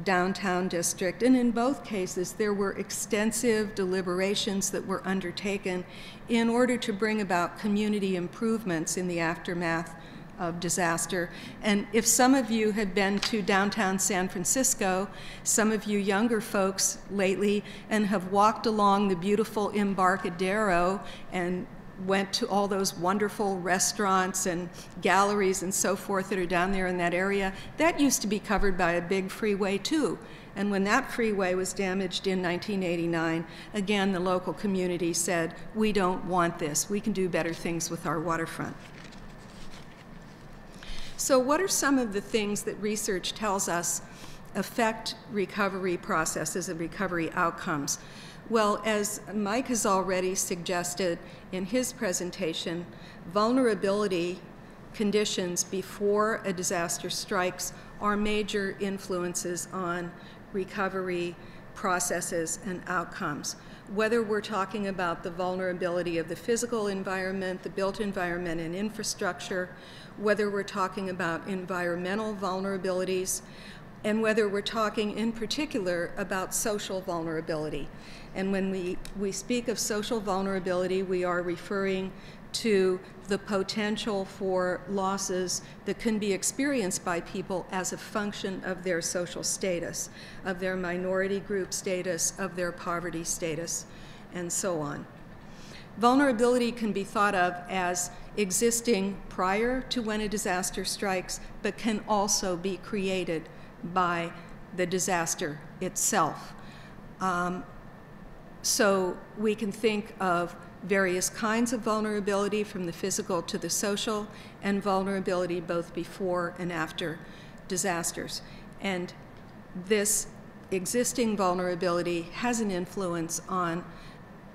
downtown district, and in both cases there were extensive deliberations that were undertaken in order to bring about community improvements in the aftermath of disaster. And if some of you have been to downtown San Francisco, some of you younger folks lately, and have walked along the beautiful Embarcadero and went to all those wonderful restaurants and galleries and so forth that are down there in that area, that used to be covered by a big freeway too. And when that freeway was damaged in 1989, again, the local community said, we don't want this. We can do better things with our waterfront. So what are some of the things that research tells us affect recovery processes and recovery outcomes? Well, as Mike has already suggested in his presentation, vulnerability conditions before a disaster strikes are major influences on recovery processes and outcomes. Whether we're talking about the vulnerability of the physical environment, the built environment and infrastructure, whether we're talking about environmental vulnerabilities, and whether we're talking in particular about social vulnerability. And when we speak of social vulnerability, we are referring to the potential for losses that can be experienced by people as a function of their social status, of their minority group status, of their poverty status, and so on. Vulnerability can be thought of as existing prior to when a disaster strikes, but can also be created by the disaster itself. So we can think of various kinds of vulnerability, from the physical to the social, and vulnerability both before and after disasters. And this existing vulnerability has an influence on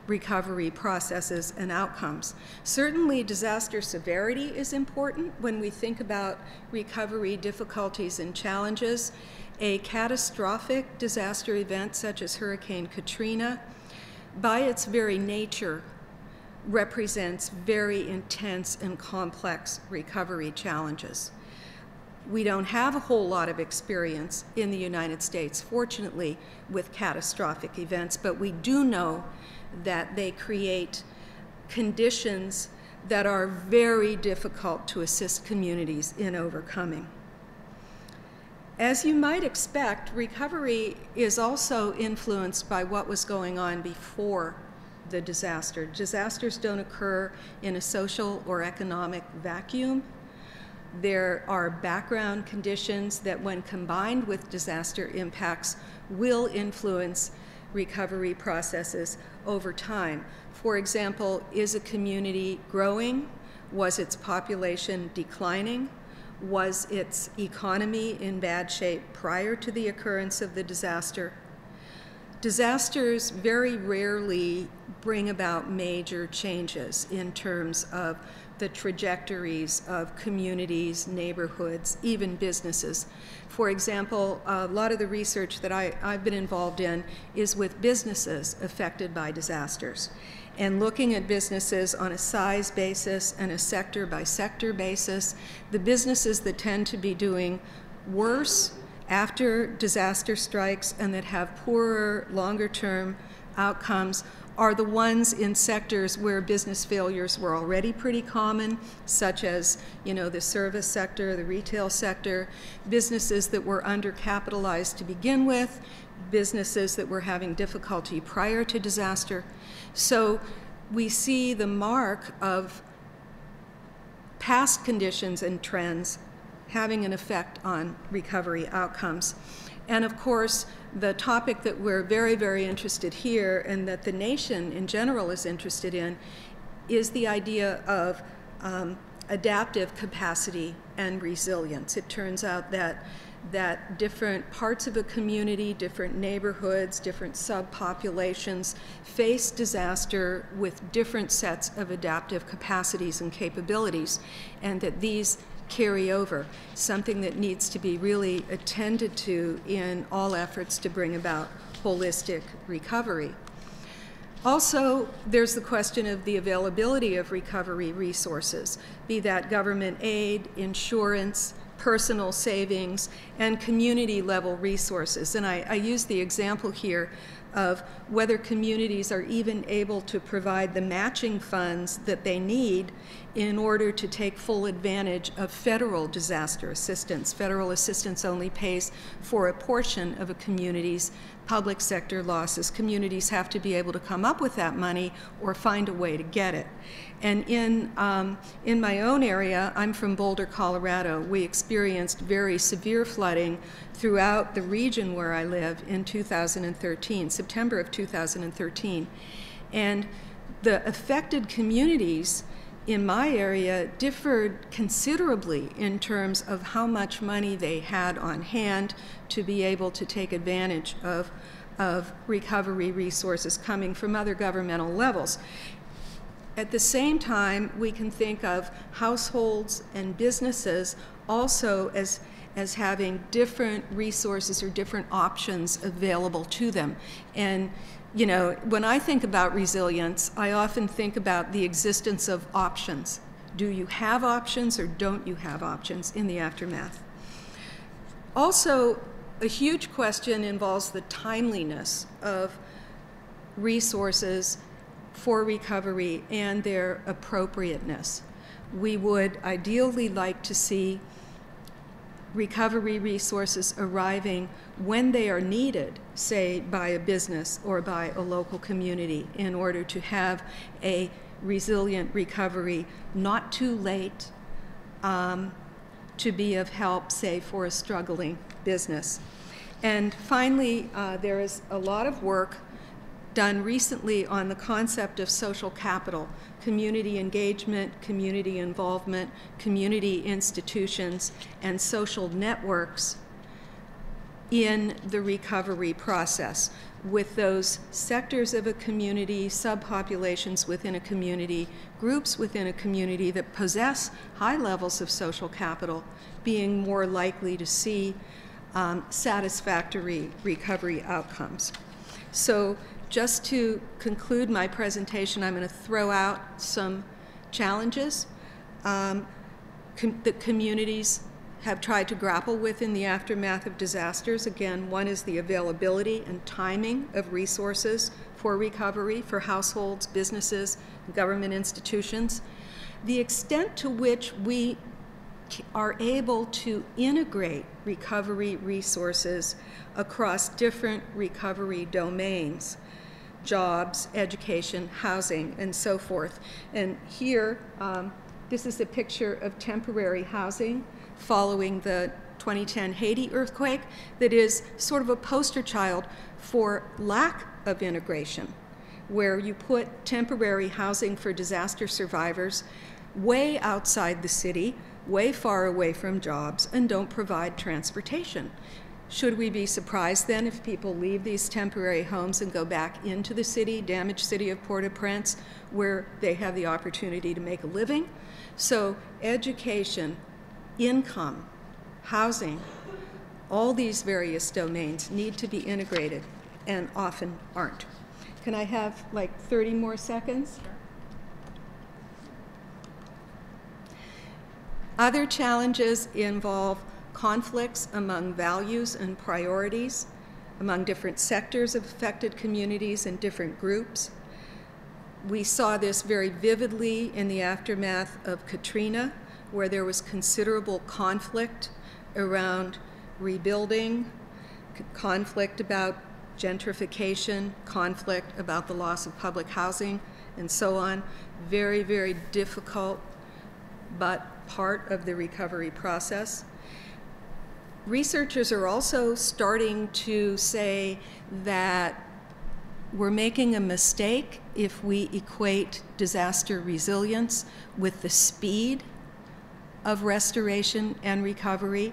recovery processes and outcomes. Certainly, disaster severity is important when we think about recovery difficulties and challenges. A catastrophic disaster event such as Hurricane Katrina, by its very nature, represents very intense and complex recovery challenges. We don't have a whole lot of experience in the United States, fortunately, with catastrophic events, but we do know that they create conditions that are very difficult to assist communities in overcoming. As you might expect, recovery is also influenced by what was going on before the disaster. Disasters don't occur in a social or economic vacuum. There are background conditions that, when combined with disaster impacts, will influence recovery processes over time. For example, is a community growing? Was its population declining? Was its economy in bad shape prior to the occurrence of the disaster? Disasters very rarely bring about major changes in terms of the trajectories of communities, neighborhoods, even businesses. For example, a lot of the research that I've been involved in is with businesses affected by disasters, and looking at businesses on a size basis and a sector by sector basis. The businesses that tend to be doing worse after disaster strikes and that have poorer, longer-term outcomes are the ones in sectors where business failures were already pretty common, such as, the service sector, the retail sector, businesses that were undercapitalized to begin with, businesses that were having difficulty prior to disaster. So we see the mark of past conditions and trends having an effect on recovery outcomes. And of course, the topic that we're very, very interested here, and that the nation in general is interested in, is the idea of adaptive capacity and resilience. It turns out that different parts of a community, different neighborhoods, different subpopulations face disaster with different sets of adaptive capacities and capabilities, and that these carry over, something that needs to be really attended to in all efforts to bring about holistic recovery. Also, there's the question of the availability of recovery resources, be that government aid, insurance, personal savings, and community-level resources. And I use the example here of whether communities are even able to provide the matching funds that they need in order to take full advantage of federal disaster assistance. Federal assistance only pays for a portion of a community's public sector losses. Communities have to be able to come up with that money or find a way to get it. And in my own area, I'm from Boulder, Colorado. We experienced very severe flooding throughout the region where I live in 2013, September of 2013. And the affected communities in my area differed considerably in terms of how much money they had on hand to be able to take advantage of recovery resources coming from other governmental levels. At the same time, we can think of households and businesses also as having different resources or different options available to them. And you know, when I think about resilience, I often think about the existence of options. Do you have options or don't you have options in the aftermath? Also, a huge question involves the timeliness of resources for recovery and their appropriateness. We would ideally like to see recovery resources arriving when they are needed, say by a business or by a local community, in order to have a resilient recovery, not too late to be of help, say, for a struggling business. And finally, there is a lot of work done recently on the concept of social capital, community engagement, community involvement, community institutions, and social networks in the recovery process with those sectors of a community, subpopulations within a community, groups within a community that possess high levels of social capital being more likely to see satisfactory recovery outcomes. So just to conclude my presentation, I'm going to throw out some challenges that communities have tried to grapple with in the aftermath of disasters. Again, one is the availability and timing of resources for recovery for households, businesses, government institutions. The extent to which we are able to integrate recovery resources across different recovery domains, jobs, education, housing, and so forth. And here, this is a picture of temporary housing following the 2010 Haiti earthquake that is sort of a poster child for lack of integration, where you put temporary housing for disaster survivors way outside the city, way far away from jobs, and don't provide transportation. Should we be surprised then if people leave these temporary homes and go back into the city, damaged city of Port-au-Prince, where they have the opportunity to make a living? So education, income, housing, all these various domains need to be integrated and often aren't. Can I have like 30 more seconds? Other challenges involve conflicts among values and priorities, among different sectors of affected communities and different groups. We saw this very vividly in the aftermath of Katrina, where there was considerable conflict around rebuilding, conflict about gentrification, conflict about the loss of public housing, and so on. Very, very difficult, but part of the recovery process. Researchers are also starting to say that we're making a mistake if we equate disaster resilience with the speed of restoration and recovery.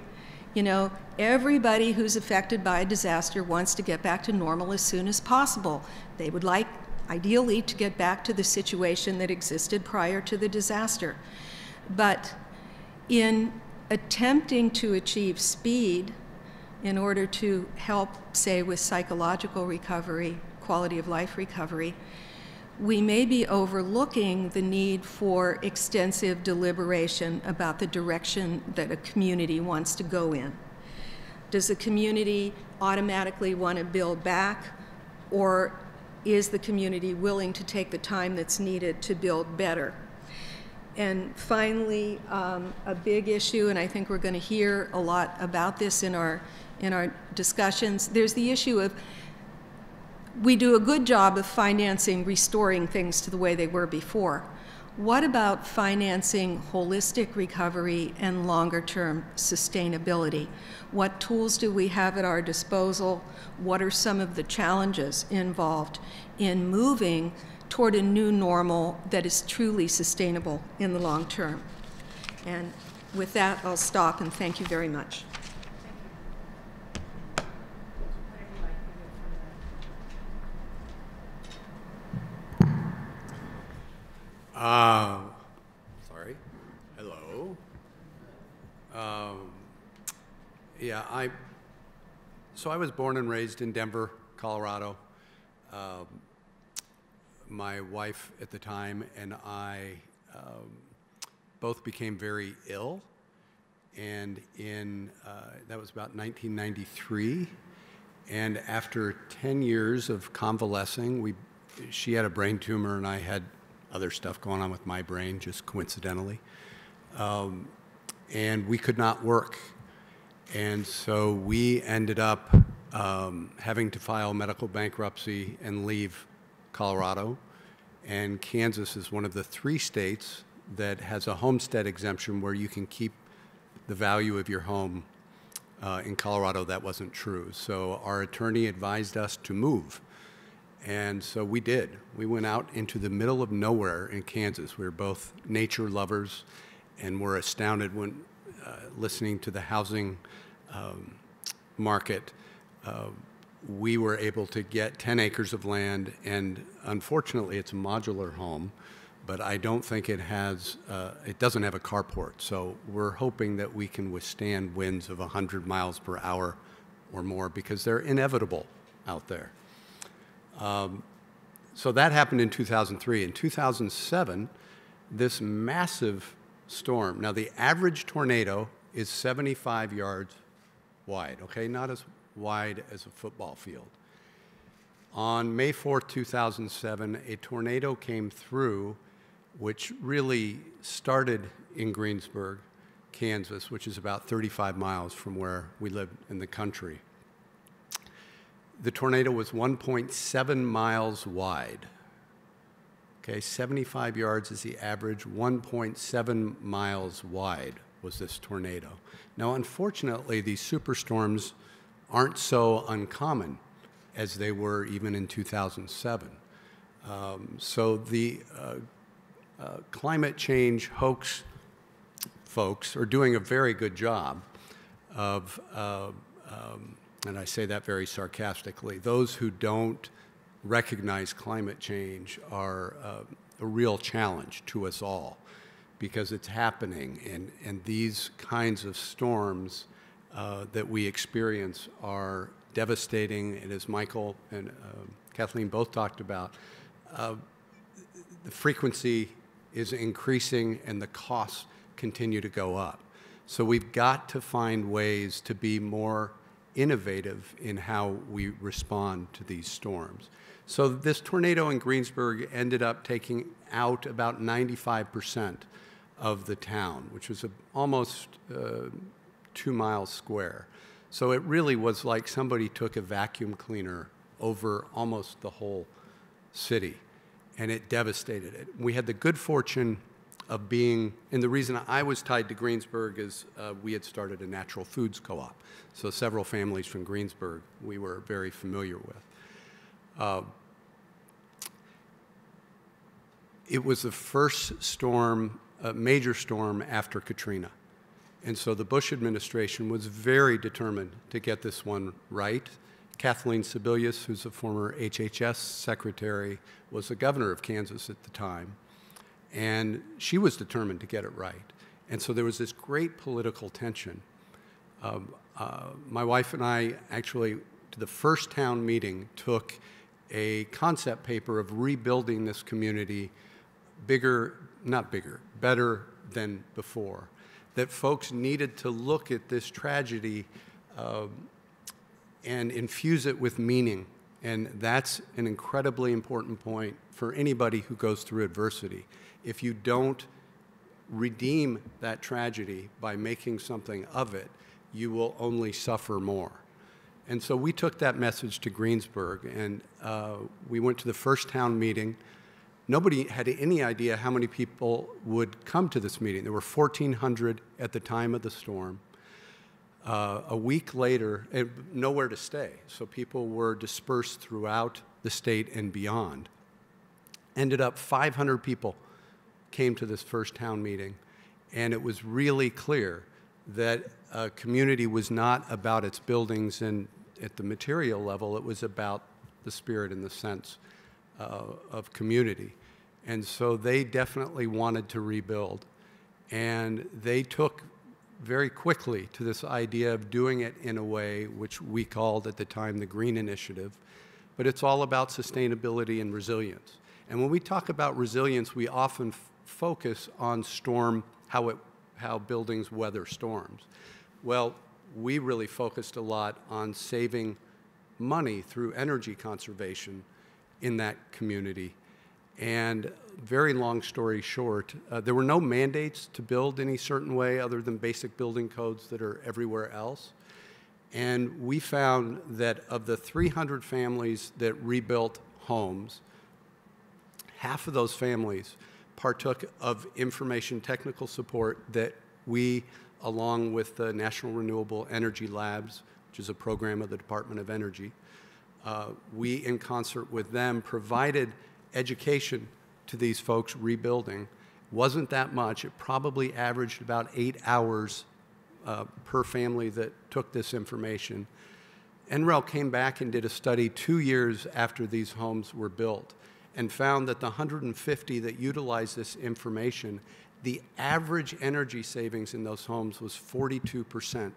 You know, everybody who's affected by a disaster wants to get back to normal as soon as possible. They would like, ideally, to get back to the situation that existed prior to the disaster. But in attempting to achieve speed in order to help, say, with psychological recovery, quality of life recovery, we may be overlooking the need for extensive deliberation about the direction that a community wants to go in. Does the community automatically want to build back, or is the community willing to take the time that's needed to build better? And finally, a big issue, and I think we're going to hear a lot about this in our discussions, there's the issue of we do a good job of financing restoring things to the way they were before. What about financing holistic recovery and longer-term sustainability? What tools do we have at our disposal? What are some of the challenges involved in moving toward a new normal that is truly sustainable in the long term? And with that, I'll stop and thank you very much. Sorry. Hello. Yeah, so I was born and raised in Denver, Colorado. My wife at the time and I both became very ill, and that was about 1993. And after 10 years of convalescing, she had a brain tumor and I had other stuff going on with my brain, just coincidentally. And we could not work. And so we ended up having to file medical bankruptcy and leave Colorado. And Kansas is one of the 3 states that has a homestead exemption where you can keep the value of your home. In Colorado, that wasn't true. So our attorney advised us to move. And so we did. We went out into the middle of nowhere in Kansas. We were both nature lovers and were astounded when listening to the housing market. We were able to get 10 acres of land, and unfortunately it's a modular home, but I don't think it doesn't have a carport. So we're hoping that we can withstand winds of 100 miles per hour or more, because they're inevitable out there. So that happened in 2003. In 2007, this massive storm, now the average tornado is 75 yards wide, okay? Not as wide as a football field. On May 4th, 2007, a tornado came through, which really started in Greensburg, Kansas, which is about 35 miles from where we live in the country. The tornado was 1.7 miles wide. Okay, 75 yards is the average, 1.7 miles wide was this tornado. Now, unfortunately, these superstorms aren't so uncommon as they were even in 2007. So the climate change hoax folks are doing a very good job of and I say that very sarcastically, those who don't recognize climate change are a real challenge to us all, because it's happening, and these kinds of storms that we experience are devastating, and as Michael and Kathleen both talked about, the frequency is increasing and the costs continue to go up. So we've got to find ways to be more innovative in how we respond to these storms. So this tornado in Greensburg ended up taking out about 95% of the town, which was almost 2 miles square. So it really was like somebody took a vacuum cleaner over almost the whole city, and it devastated it. We had the good fortune of being, and the reason I was tied to Greensburg is we had started a natural foods co-op. So several families from Greensburg we were very familiar with. It was the first storm, major storm after Katrina. And so the Bush administration was very determined to get this one right. Kathleen Sebelius, who's a former HHS secretary, was the governor of Kansas at the time. And she was determined to get it right. And so there was this great political tension. My wife and I actually, to the first town meeting, took a concept paper of rebuilding this community better than before. That folks needed to look at this tragedy and infuse it with meaning. And that's an incredibly important point for anybody who goes through adversity. If you don't redeem that tragedy by making something of it, you will only suffer more. And so we took that message to Greensburg, and we went to the first town meeting. Nobody had any idea how many people would come to this meeting. There were 1,400 at the time of the storm. A week later, nowhere to stay, so people were dispersed throughout the state and beyond. Ended up 500 people came to this first town meeting, and it was really clear that a community was not about its buildings and at the material level, it was about the spirit and the sense of community. And so they definitely wanted to rebuild. And they took very quickly to this idea of doing it in a way which we called at the time the Green Initiative, but it's all about sustainability and resilience. And when we talk about resilience, we often focus on storm, how buildings weather storms. Well, we really focused a lot on saving money through energy conservation in that community. And very long story short, there were no mandates to build any certain way other than basic building codes that are everywhere else. And we found that of the 300 families that rebuilt homes, half of those families partook of information technical support that we, along with the National Renewable Energy Labs, which is a program of the Department of Energy, we, in concert with them, provided education to these folks rebuilding. Wasn't that much. It probably averaged about 8 hours per family that took this information. NREL came back and did a study 2 years after these homes were built and found that the 150 that utilized this information, the average energy savings in those homes was 42%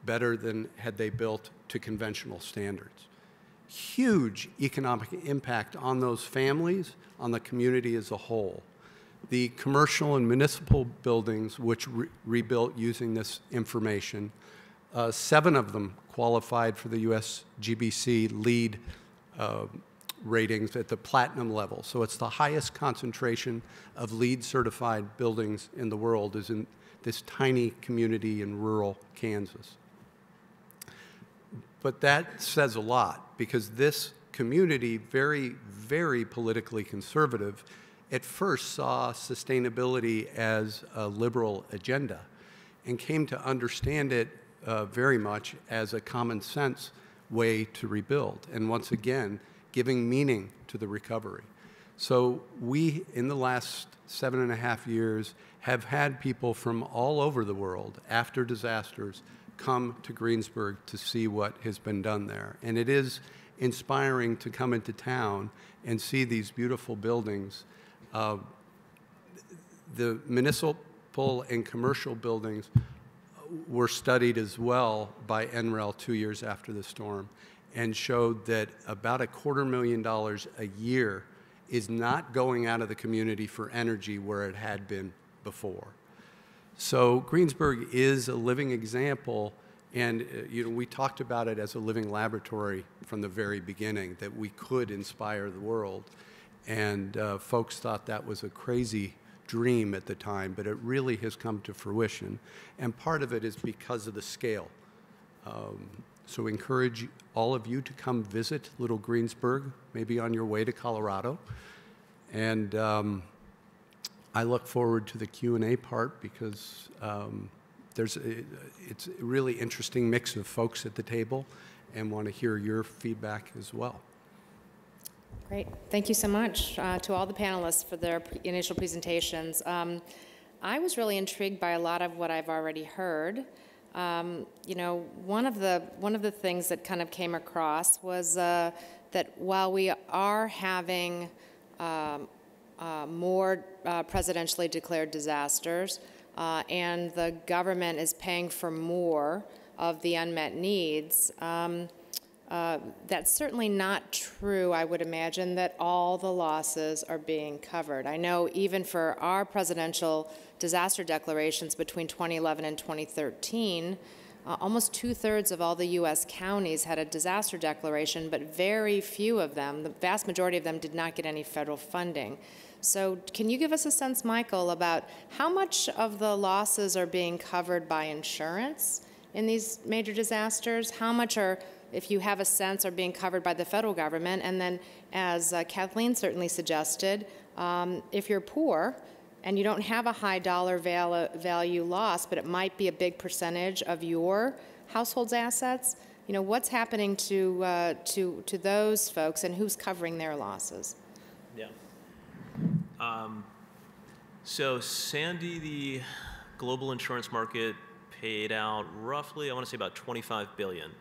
better than had they built to conventional standards. Huge economic impact on those families, on the community as a whole. The commercial and municipal buildings which rebuilt using this information, 7 of them qualified for the US GBC LEED ratings at the platinum level. So it's the highest concentration of LEED certified buildings in the world is in this tiny community in rural Kansas. But that says a lot because this community, very, very politically conservative, at first saw sustainability as a liberal agenda and came to understand it very much as a common sense way to rebuild. And once again, giving meaning to the recovery. So we, in the last 7.5 years, have had people from all over the world after disasters come to Greensburg to see what has been done there. And it is inspiring to come into town and see these beautiful buildings. The municipal and commercial buildings were studied as well by NREL 2 years after the storm and showed that about $250,000 a year is not going out of the community for energy where it had been before. So Greensburg is a living example, and we talked about it as a living laboratory from the very beginning, that we could inspire the world. And folks thought that was a crazy dream at the time, but it really has come to fruition. And part of it is because of the scale. So encourage all of you to come visit Little Greensburg, maybe on your way to Colorado. And I look forward to the Q&A part because it's a really interesting mix of folks at the table and want to hear your feedback as well. Great. Thank you so much to all the panelists for their initial presentations. I was really intrigued by a lot of what I've already heard. One of the things that kind of came across was that while we are having more presidentially declared disasters and the government is paying for more of the unmet needs, that's certainly not true, I would imagine, that all the losses are being covered. I know even for our presidential disaster declarations between 2011 and 2013, almost 2/3 of all the U.S. counties had a disaster declaration, but very few of them, the vast majority of them, did not get any federal funding. So can you give us a sense, Michael, about how much of the losses are being covered by insurance in these major disasters? How much are if you have a sense, are being covered by the federal government. And then, as Kathleen certainly suggested, if you're poor and you don't have a high dollar value loss, but it might be a big percentage of your household's assets, you know, what's happening to those folks, and who's covering their losses? Yeah. So Sandy, the global insurance market paid out roughly, I want to say about $25 billion.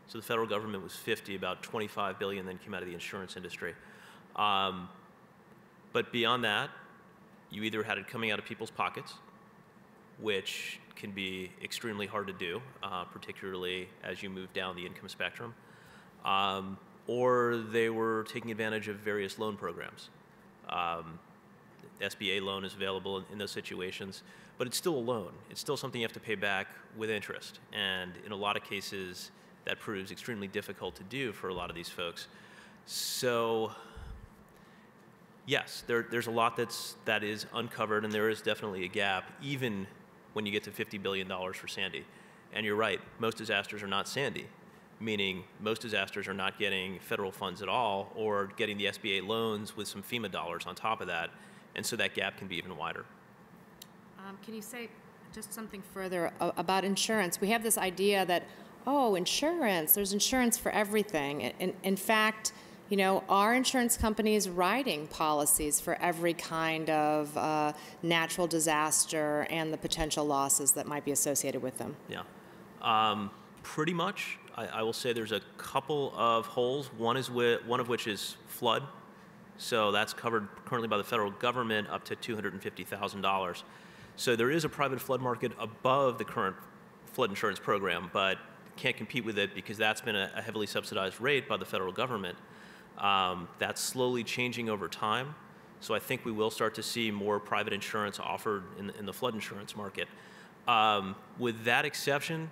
So the federal government was 50, about $25 billion then came out of the insurance industry. But beyond that, you either had it coming out of people's pockets, which can be extremely hard to do, particularly as you move down the income spectrum, or they were taking advantage of various loan programs. SBA loan is available in those situations, but it's still a loan. It's still something you have to pay back with interest, and in a lot of cases, that proves extremely difficult to do for a lot of these folks. So, yes, there's a lot that is uncovered, and there is definitely a gap, even when you get to $50 billion for Sandy. And you're right, most disasters are not Sandy, meaning most disasters are not getting federal funds at all, or getting the SBA loans with some FEMA dollars on top of that, and so that gap can be even wider. Can you say just something further about insurance? We have this idea that, oh, insurance, there's insurance for everything. In fact, you know, are insurance companies writing policies for every kind of natural disaster and the potential losses that might be associated with them? Yeah, pretty much. I will say there's a couple of holes. One of which is flood. So that's covered currently by the federal government up to $250,000. So there is a private flood market above the current flood insurance program, but can't compete with it because that's been a heavily subsidized rate by the federal government. That's slowly changing over time. So I think we will start to see more private insurance offered in the flood insurance market. With that exception,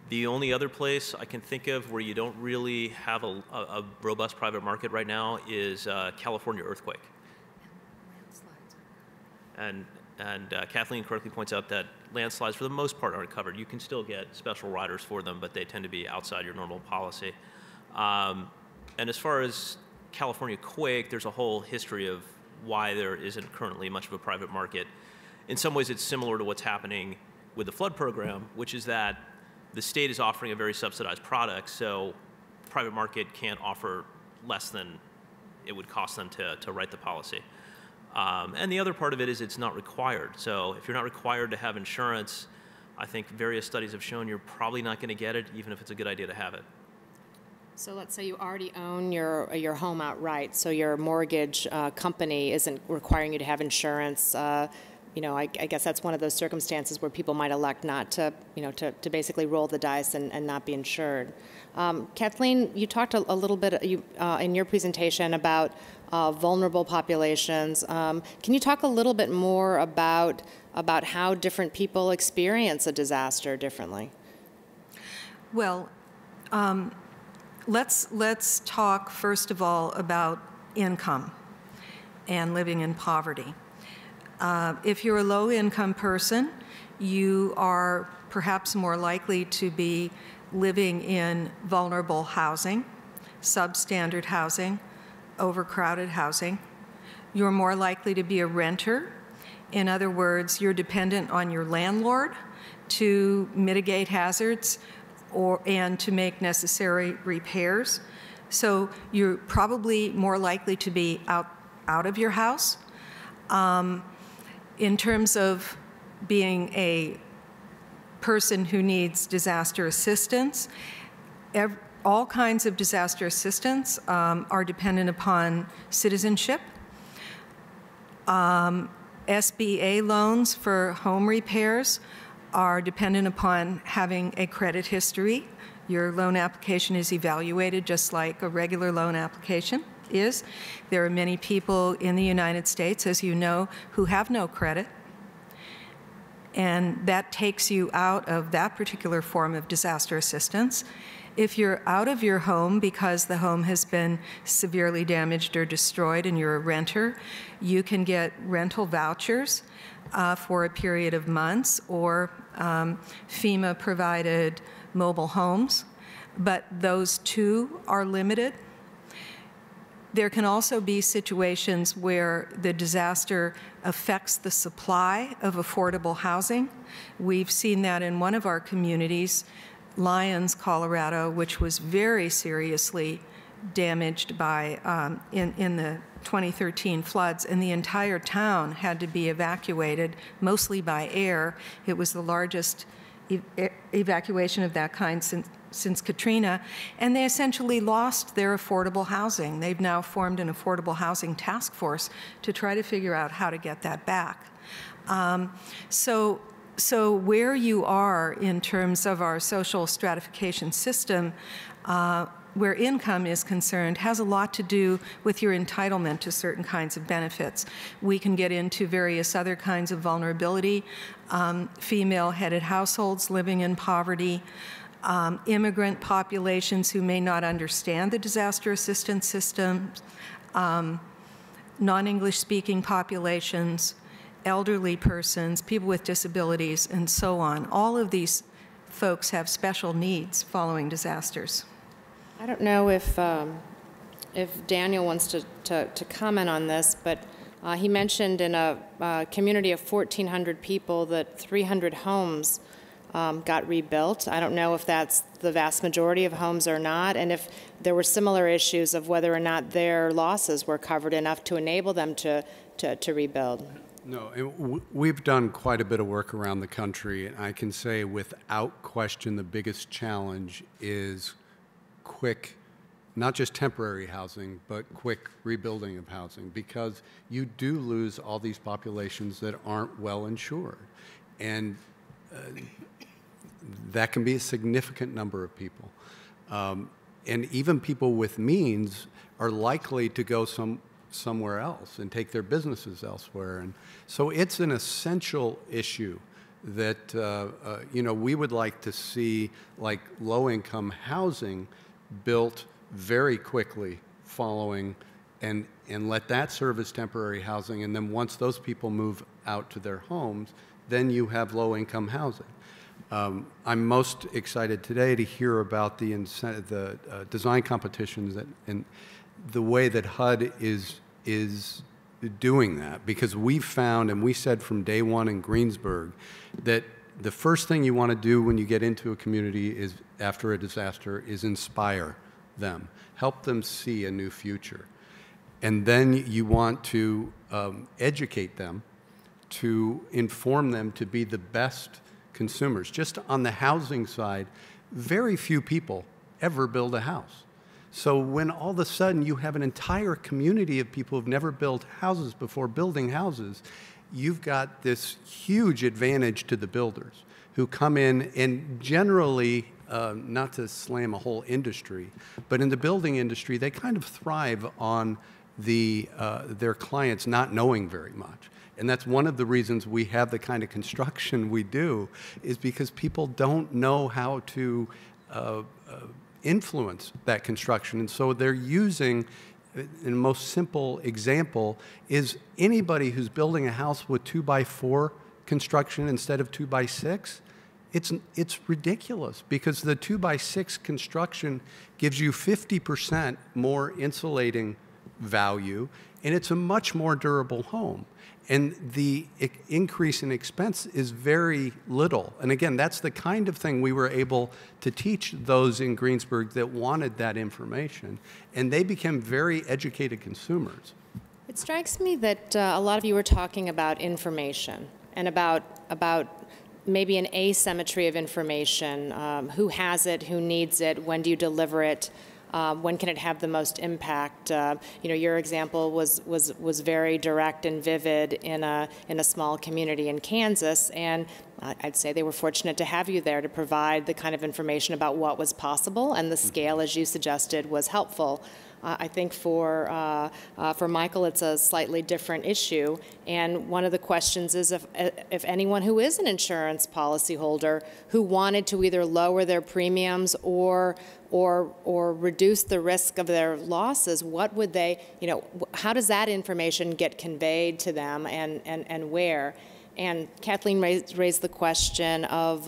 the only other place I can think of where you don't really have a robust private market right now is California earthquake. And Kathleen correctly points out that landslides, for the most part, aren't covered. You can still get special riders for them, but they tend to be outside your normal policy. And as far as California quake, there's a whole history of why there isn't currently much of a private market. In some ways, it's similar to what's happening with the flood program, which is that the state is offering a very subsidized product, so the private market can't offer less than it would cost them to write the policy. And the other part of it is it's not required. So if you're not required to have insurance, I think various studies have shown you're probably not going to get it, even if it's a good idea to have it. So let's say you already own your home outright, so your mortgage company isn't requiring you to have insurance. You know, I guess that's one of those circumstances where people might elect not to, you know, to basically roll the dice and not be insured. Kathleen, you talked a little bit in your presentation about vulnerable populations. Can you talk a little bit more about how different people experience a disaster differently? Well, let's talk first of all about income and living in poverty. If you're a low-income person, you are perhaps more likely to be living in vulnerable housing, substandard housing, overcrowded housing. You're more likely to be a renter. In other words, you're dependent on your landlord to mitigate hazards and to make necessary repairs. So you're probably more likely to be out of your house. In terms of being a person who needs disaster assistance, all kinds of disaster assistance are dependent upon citizenship. SBA loans for home repairs are dependent upon having a credit history. Your loan application is evaluated just like a regular loan application is. There are many people in the United States, as you know, who have no credit, and that takes you out of that particular form of disaster assistance. If you're out of your home because the home has been severely damaged or destroyed and you're a renter, you can get rental vouchers for a period of months, or FEMA-provided mobile homes. but those too are limited. There can also be situations where the disaster affects the supply of affordable housing. We've seen that in one of our communities, Lyons, Colorado, which was very seriously damaged by in the 2013 floods, and the entire town had to be evacuated, mostly by air. It was the largest evacuation of that kind since Katrina, and they essentially lost their affordable housing. They've now formed an affordable housing task force to try to figure out how to get that back. So where you are in terms of our social stratification system, where income is concerned, has a lot to do with your entitlement to certain kinds of benefits. We can get into various other kinds of vulnerability, female-headed households living in poverty, immigrant populations who may not understand the disaster assistance system, non-English speaking populations, elderly persons, people with disabilities, and so on. All of these folks have special needs following disasters. I don't know if Daniel wants to comment on this, but he mentioned in a community of 1,400 people that 300 homes got rebuilt. I don't know if that's the vast majority of homes or not, and if there were similar issues of whether or not their losses were covered enough to enable them to rebuild. No, we've done quite a bit of work around the country, and I can say without question the biggest challenge is quick, not just temporary housing, but quick rebuilding of housing, because you do lose all these populations that aren't well insured. And that can be a significant number of people. And even people with means are likely to go somewhere else and take their businesses elsewhere. And so it's an essential issue that we would like to see, like low-income housing built very quickly following, and let that serve as temporary housing. And then once those people move out to their homes, then you have low-income housing. I'm most excited today to hear about the design competitions and the way that HUD is doing that, because we found, and we said from day one in Greensburg, that the first thing you want to do when you get into a community is, after a disaster, is inspire them, help them see a new future. And then you want to educate them, to inform them to be the best consumers. Just on the housing side, very few people ever build a house. So when all of a sudden you have an entire community of people who've never built houses before building houses, you've got this huge advantage to the builders who come in and generally, not to slam a whole industry, but in the building industry, they kind of thrive on their clients not knowing very much. And that's one of the reasons we have the kind of construction we do, is because people don't know how to influence that construction. And so they're using, in the most simple example, is anybody who's building a house with 2x4 construction instead of 2x6, it's ridiculous, because the 2x6 construction gives you 50% more insulating value, and it's a much more durable home. And the increase in expense is very little. And again, that's the kind of thing we were able to teach those in Greensburg that wanted that information. And they became very educated consumers. It strikes me that a lot of you were talking about information and about maybe an asymmetry of information. Who has it? Who needs it? When do you deliver it? When can it have the most impact? Your example was very direct and vivid in a small community in Kansas, and I'd say they were fortunate to have you there to provide the kind of information about what was possible, and the scale, as you suggested, was helpful. I think for Michael, it's a slightly different issue, and one of the questions is if anyone who is an insurance policyholder who wanted to either lower their premiums or reduce the risk of their losses, what would they, how does that information get conveyed to them, and where? and Kathleen raised the question of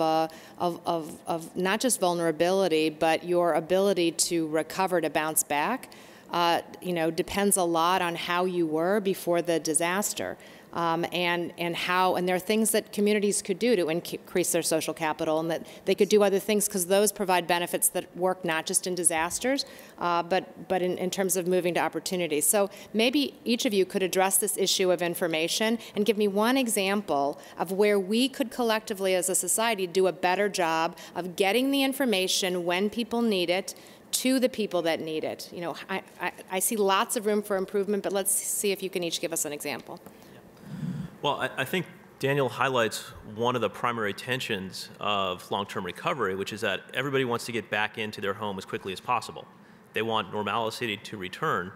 not just vulnerability, but your ability to recover, to bounce back. Depends a lot on how you were before the disaster. And there are things that communities could do to increase their social capital, and that they could do other things, because those provide benefits that work not just in disasters, but in terms of moving to opportunities. So maybe each of you could address this issue of information and give me one example of where we could collectively as a society do a better job of getting the information when people need it to the people that need it. I see lots of room for improvement, but let's see if you can each give us an example. Well, I think Daniel highlights one of the primary tensions of long-term recovery, which is that everybody wants to get back into their home as quickly as possible. They want normalcy to return.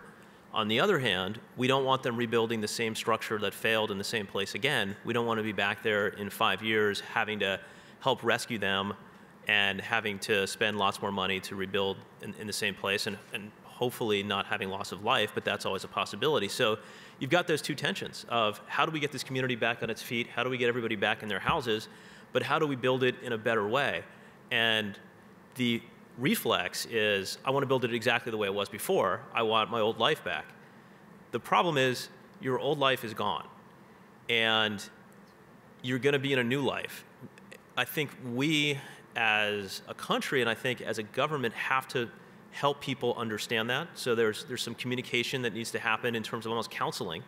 On the other hand, we don't want them rebuilding the same structure that failed in the same place again. We don't want to be back there in 5 years having to help rescue them and having to spend lots more money to rebuild in the same place, and hopefully not having loss of life, but that's always a possibility. So you've got those two tensions of how do we get this community back on its feet, how do we get everybody back in their houses, but how do we build it in a better way? And the reflex is, I want to build it exactly the way it was before. I want my old life back. The problem is, your old life is gone, and you're going to be in a new life. I think we, as a country, and I think as a government, have to help people understand that. So there's some communication that needs to happen in terms of almost counseling.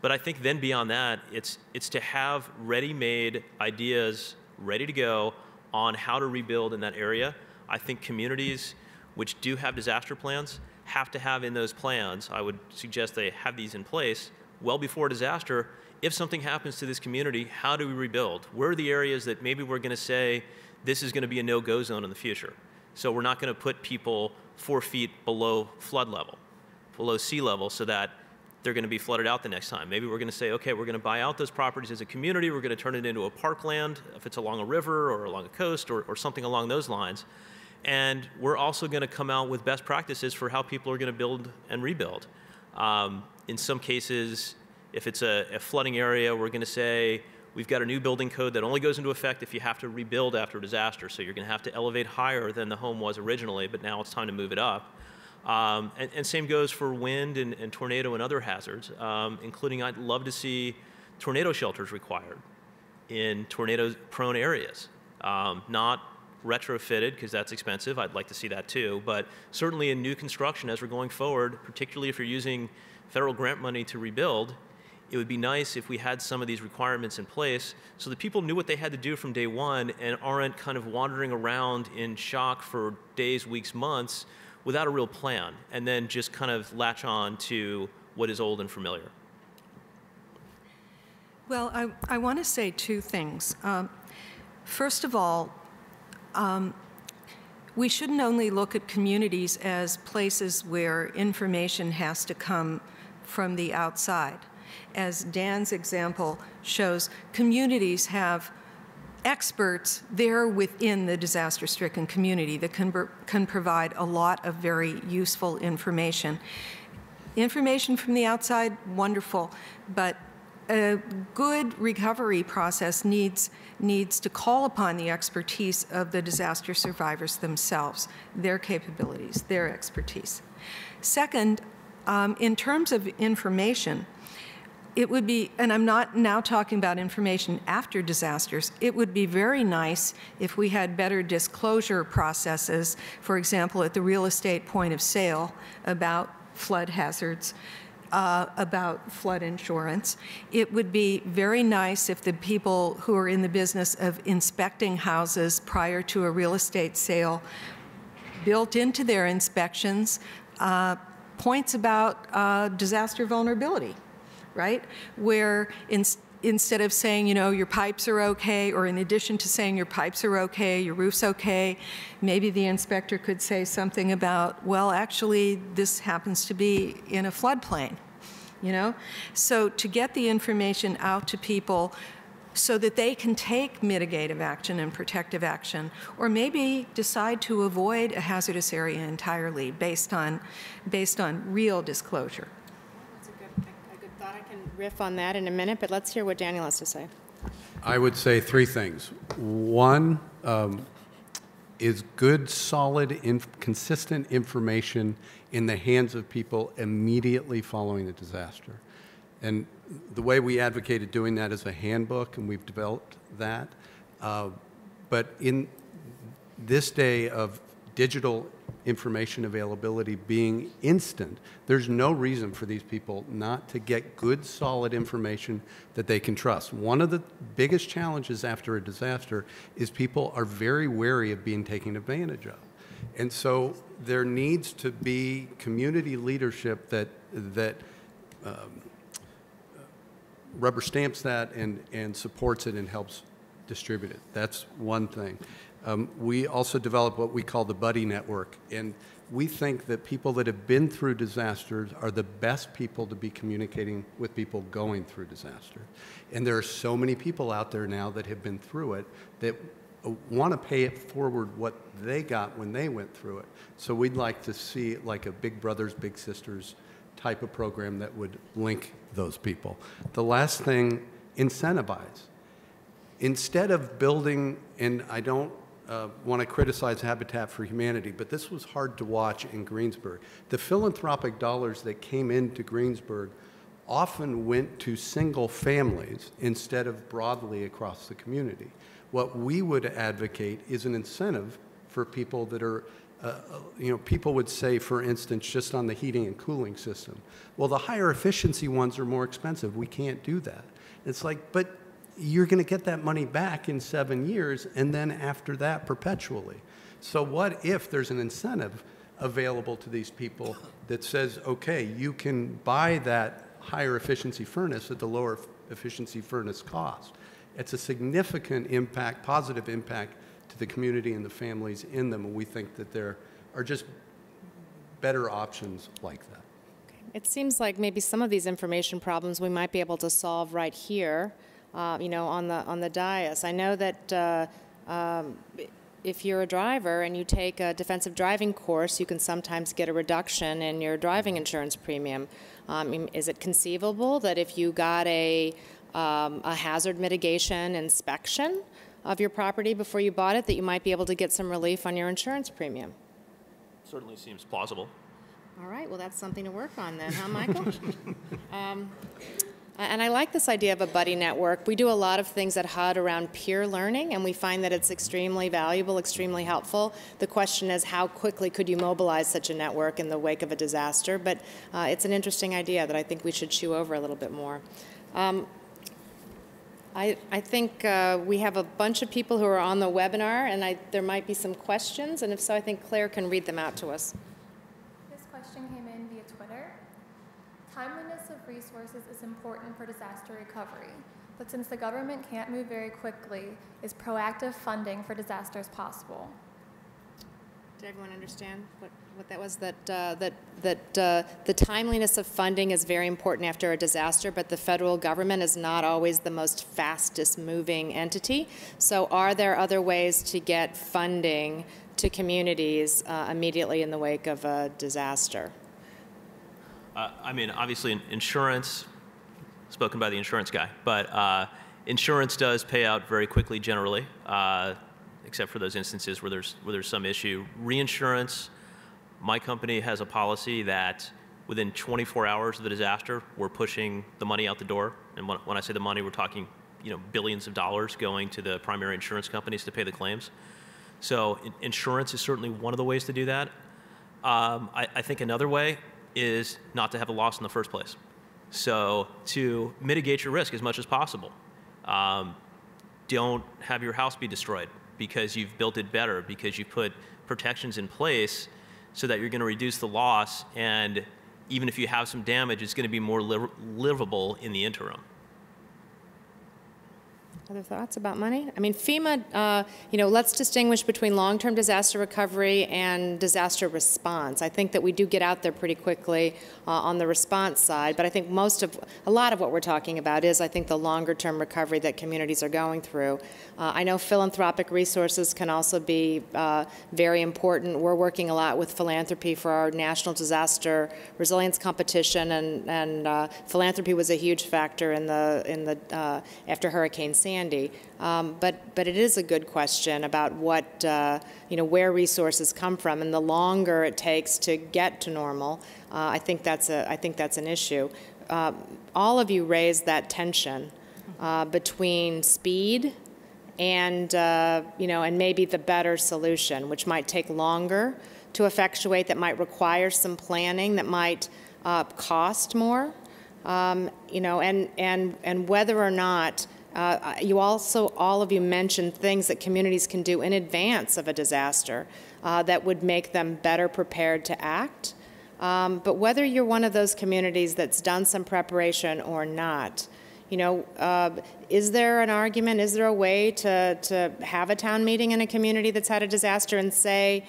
But I think then beyond that, it's to have ready-made ideas ready to go on how to rebuild in that area. I think communities which do have disaster plans have to have in those plans, I would suggest they have these in place well before disaster. If something happens to this community, how do we rebuild? Where are the areas that maybe we're going to say this is going to be a no-go zone in the future? So we're not going to put people 4 feet below flood level, below sea level, so that they're going to be flooded out the next time. Maybe we're going to say, okay, we're going to buy out those properties as a community, we're going to turn it into a parkland, if it's along a river or along a coast or something along those lines. And we're also going to come out with best practices for how people are going to build and rebuild. In some cases, if it's a flooding area, we're going to say, we've got a new building code that only goes into effect if you have to rebuild after a disaster. So you're going to have to elevate higher than the home was originally, but now it's time to move it up. And same goes for wind and tornado and other hazards, including I'd love to see tornado shelters required in tornado-prone areas. Not retrofitted, because that's expensive. I'd like to see that too. But certainly in new construction as we're going forward, particularly if you're using federal grant money to rebuild, it would be nice if we had some of these requirements in place so that people knew what they had to do from day one and aren't kind of wandering around in shock for days, weeks, months without a real plan, and then just kind of latch on to what is old and familiar. Well, I want to say two things. First of all, we shouldn't only look at communities as places where information has to come from the outside. As Dan's example shows, communities have experts there within the disaster-stricken community that can provide a lot of very useful information. Information from the outside, wonderful, but a good recovery process needs to call upon the expertise of the disaster survivors themselves, their capabilities, their expertise. Second, in terms of information, it would be, and I'm not now talking about information after disasters, it would be very nice if we had better disclosure processes, for example, at the real estate point of sale about flood hazards, about flood insurance. It would be very nice if the people who are in the business of inspecting houses prior to a real estate sale built into their inspections points about disaster vulnerability, right? Where instead of saying, you know, your pipes are okay, or in addition to saying your pipes are okay, your roof's okay, maybe the inspector could say something about, well, actually, this happens to be in a floodplain, you know? So to get the information out to people so that they can take mitigative action and protective action, or maybe decide to avoid a hazardous area entirely based on real disclosure. That's a good thought. I can riff on that in a minute, but let's hear what Daniel has to say. I would say three things. One is good, solid, consistent information in the hands of people immediately following the disaster. And the way we advocated doing that is a handbook, and we've developed that. But in this day of digital information availability being instant, there's no reason for these people not to get good, solid information that they can trust. One of the biggest challenges after a disaster is people are very wary of being taken advantage of. And so there needs to be community leadership that rubber stamps that and supports it and helps distribute it. That's one thing. We also develop what we call the buddy network, and we think that people that have been through disasters are the best people to be communicating with people going through disaster. And there are so many people out there now that have been through it that want to pay it forward what they got when they went through it. So we'd like to see like a Big Brothers, Big Sisters type of program that would link those people. The last thing, incentivize. Instead of building, and I don't want to criticize Habitat for Humanity, but this was hard to watch in Greensburg. The philanthropic dollars that came into Greensburg often went to single families instead of broadly across the community. What we would advocate is an incentive for people that are, people would say, for instance, just on the heating and cooling system, well, the higher efficiency ones are more expensive. We can't do that. It's like, but you're going to get that money back in 7 years, and then after that, perpetually. So what if there's an incentive available to these people that says, okay, you can buy that higher efficiency furnace at the lower efficiency furnace cost? It's a significant impact, positive impact to the community and the families in them, and we think that there are just better options like that. It seems like maybe some of these information problems we might be able to solve right here. On the dais. I know that if you're a driver and you take a defensive driving course, you can sometimes get a reduction in your driving insurance premium. Is it conceivable that if you got a hazard mitigation inspection of your property before you bought it, that you might be able to get some relief on your insurance premium? Certainly seems plausible. All right, well, that's something to work on then, huh, Michael? And I like this idea of a buddy network. We do a lot of things at HUD around peer learning, and we find that it's extremely valuable, extremely helpful. The question is, how quickly could you mobilize such a network in the wake of a disaster? But it's an interesting idea that I think we should chew over a little bit more. I think we have a bunch of people who are on the webinar, and there might be some questions, and if so, I think Claire can read them out to us. This question came in via Twitter. Timeliness of resources is important for disaster recovery, but since the government can't move very quickly, is proactive funding for disasters possible? Did everyone understand what that was? That the timeliness of funding is very important after a disaster, but the federal government is not always the most fastest moving entity. So are there other ways to get funding to communities immediately in the wake of a disaster? I mean, obviously, insurance, spoken by the insurance guy, but insurance does pay out very quickly generally, except for those instances where there's some issue. Reinsurance, my company has a policy that within 24 hours of the disaster, we're pushing the money out the door. And when I say the money, we're talking, billions of dollars going to the primary insurance companies to pay the claims. So insurance is certainly one of the ways to do that. I think another way is not to have a loss in the first place. So to mitigate your risk as much as possible, don't have your house be destroyed because you've built it better, because you put protections in place so that you're going to reduce the loss, and even if you have some damage, it's going to be more livable in the interim. Other thoughts about money? I mean, FEMA, let's distinguish between long-term disaster recovery and disaster response. I think that we do get out there pretty quickly on the response side, but I think a lot of what we're talking about is, I think, the longer-term recovery that communities are going through. I know philanthropic resources can also be very important. We're working a lot with philanthropy for our National Disaster Resilience Competition, and philanthropy was a huge factor in the after Hurricane Sandy. Sandy. But it is a good question about what, where resources come from, and the longer it takes to get to normal, I think that's an issue. All of you raised that tension between speed and and maybe the better solution, which might take longer to effectuate, that might require some planning, that might cost more, and whether or not all of you mentioned things that communities can do in advance of a disaster that would make them better prepared to act. But whether you're one of those communities that's done some preparation or not, is there an argument, is there a way to have a town meeting in a community that's had a disaster and say,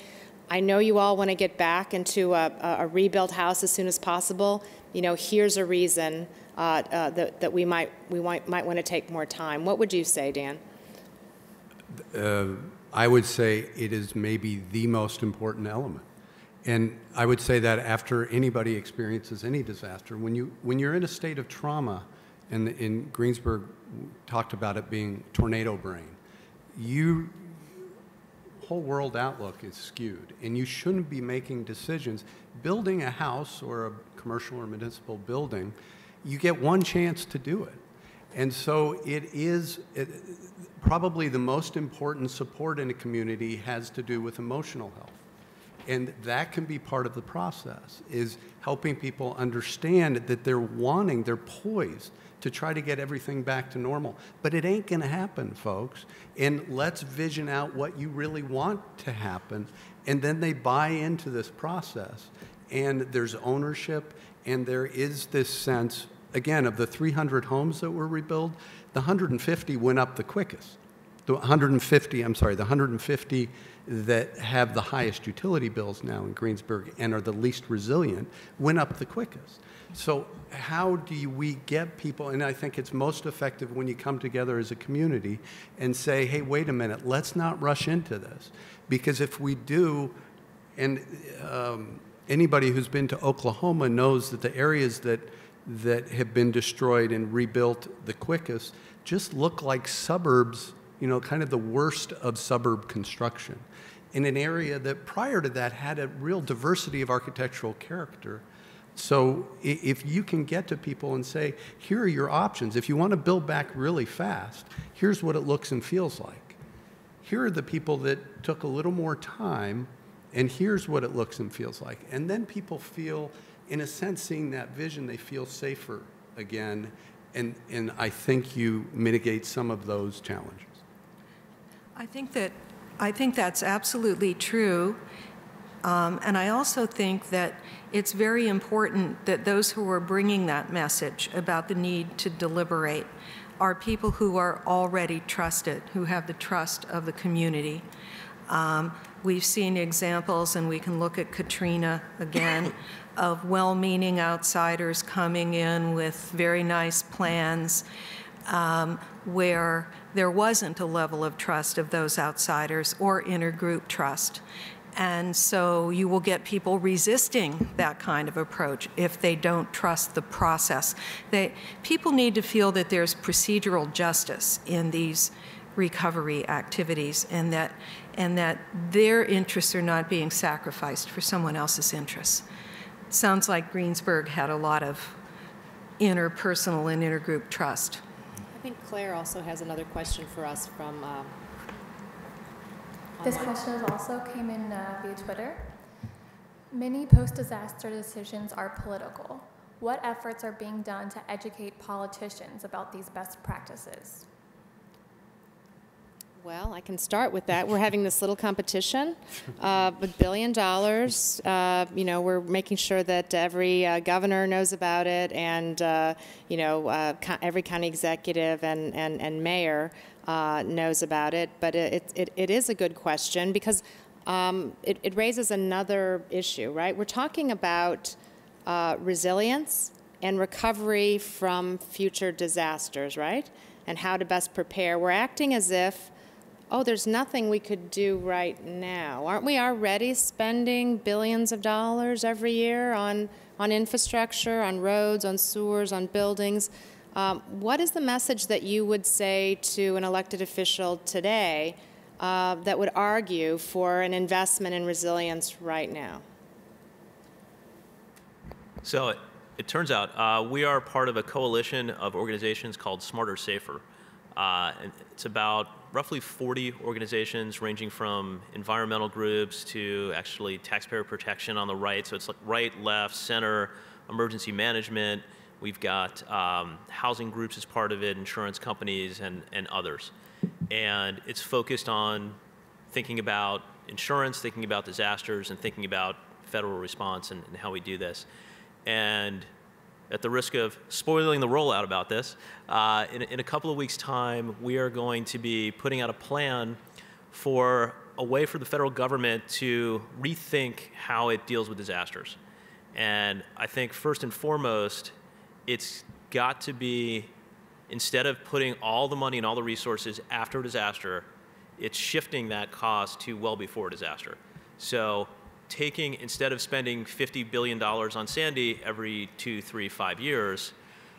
I know you all want to get back into a rebuilt house as soon as possible. Here's a reason that we might want to take more time. What would you say, Dan? I would say it is maybe the most important element. And I would say that after anybody experiences any disaster, when you're in a state of trauma, and in Greensburg talked about it being tornado brain, whole world outlook is skewed, and you shouldn't be making decisions. Building a house or a commercial or municipal building, you get one chance to do it. And so probably the most important support in a community has to do with emotional health. And that can be part of the process, is helping people understand that they're poised to try to get everything back to normal. But it ain't gonna happen, folks. And let's vision out what you really want to happen. And then they buy into this process. And there's ownership, and there is this sense, again, of the 300 homes that were rebuilt, the 150 went up the quickest. The 150 that have the highest utility bills now in Greensburg and are the least resilient went up the quickest. So how do we get people, and I think it's most effective when you come together as a community and say, hey, wait a minute, let's not rush into this. Because if we do, and anybody who's been to Oklahoma knows that the areas that have been destroyed and rebuilt the quickest just look like suburbs, kind of the worst of suburb construction, in an area that prior to that had a real diversity of architectural character. So if you can get to people and say, here are your options. If you want to build back really fast, here's what it looks and feels like. Here are the people that took a little more time, and here's what it looks and feels like. And then people feel, in a sense, seeing that vision, they feel safer again. And I think you mitigate some of those challenges. I think that's absolutely true. And I also think that it's very important that those who are bringing that message about the need to deliberate are people who are already trusted, who have the trust of the community. We've seen examples, and we can look at Katrina again, of well-meaning outsiders coming in with very nice plans where there wasn't a level of trust of those outsiders or intergroup trust. And so you will get people resisting that kind of approach if they don't trust the process. People need to feel that there's procedural justice in these recovery activities, and that their interests are not being sacrificed for someone else's interests. It sounds like Greensburg had a lot of interpersonal and intergroup trust. I think Claire also has another question for us from This question also came in via Twitter. Many post-disaster decisions are political. What efforts are being done to educate politicians about these best practices? Well, I can start with that. We're having this little competition with $1 billion. We're making sure that every governor knows about it, and every county executive and mayor knows about it. But it is a good question because it raises another issue, right? We're talking about resilience and recovery from future disasters, right? And how to best prepare. We're acting as if, oh, there's nothing we could do right now. Aren't we already spending billions of dollars every year on infrastructure, on roads, on sewers, on buildings? What is the message that you would say to an elected official today that would argue for an investment in resilience right now? So it turns out we are part of a coalition of organizations called Smarter Safer. And it's about roughly 40 organizations ranging from environmental groups to actually taxpayer protection on the right. So it's like right, left, center, emergency management. We've got housing groups as part of it, insurance companies, and others. And it's focused on thinking about insurance, thinking about disasters, and thinking about federal response and how we do this. And at the risk of spoiling the rollout about this, in a couple of weeks' time, we are going to be putting out a plan for a way for the federal government to rethink how it deals with disasters. And I think first and foremost, it's got to be, instead of putting all the money and all the resources after a disaster, it's shifting that cost to well before a disaster. So taking, instead of spending $50 billion on Sandy every 2, 3, 5 years,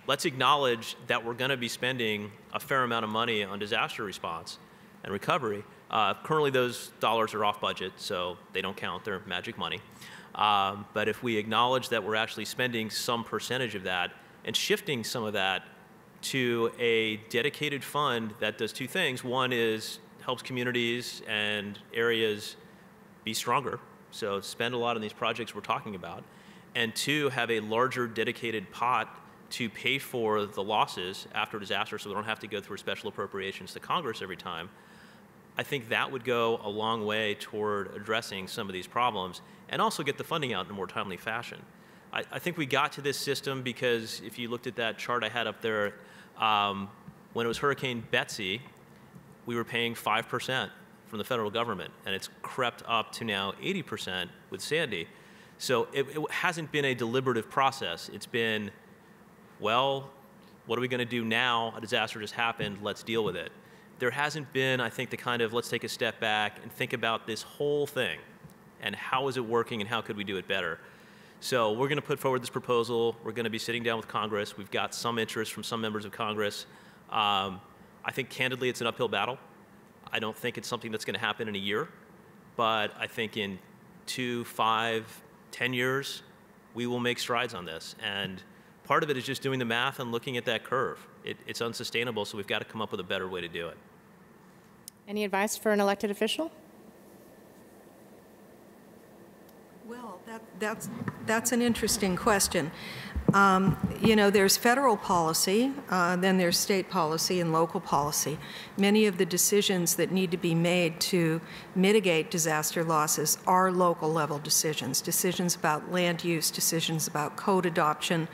let's acknowledge that we're going to be spending a fair amount of money on disaster response and recovery. Currently, those dollars are off budget, so they don't count. They're magic money. But if we acknowledge that we're actually spending some percentage of that and shifting some of that to a dedicated fund that does two things. One is helps communities and areas be stronger, so spend a lot on these projects we're talking about. And two, have a larger dedicated pot to pay for the losses after disaster so we don't have to go through special appropriations to Congress every time. I think that would go a long way toward addressing some of these problems and also get the funding out in a more timely fashion. I think we got to this system because if you looked at that chart I had up there, when it was Hurricane Betsy, we were paying 5% from the federal government, and it's crept up to now 80% with Sandy. So it hasn't been a deliberative process. It's been, well, what are we going to do now? A disaster just happened. Let's deal with it. There hasn't been, I think, the kind of let's take a step back and think about this whole thing and how is it working and how could we do it better. So we're going to put forward this proposal. We're going to be sitting down with Congress. We've got some interest from some members of Congress. I think, candidly, it's an uphill battle. I don't think it's something that's going to happen in a year. But I think in 2, 5, 10 years, we will make strides on this. And part of it is just doing the math and looking at that curve. It's unsustainable, so we've got to come up with a better way to do it. Any advice for an elected official? Well, that's an interesting question. You know, there's federal policy, then there's state policy and local policy. Many of the decisions that need to be made to mitigate disaster losses are local level decisions. Decisions about land use, decisions about code adoption,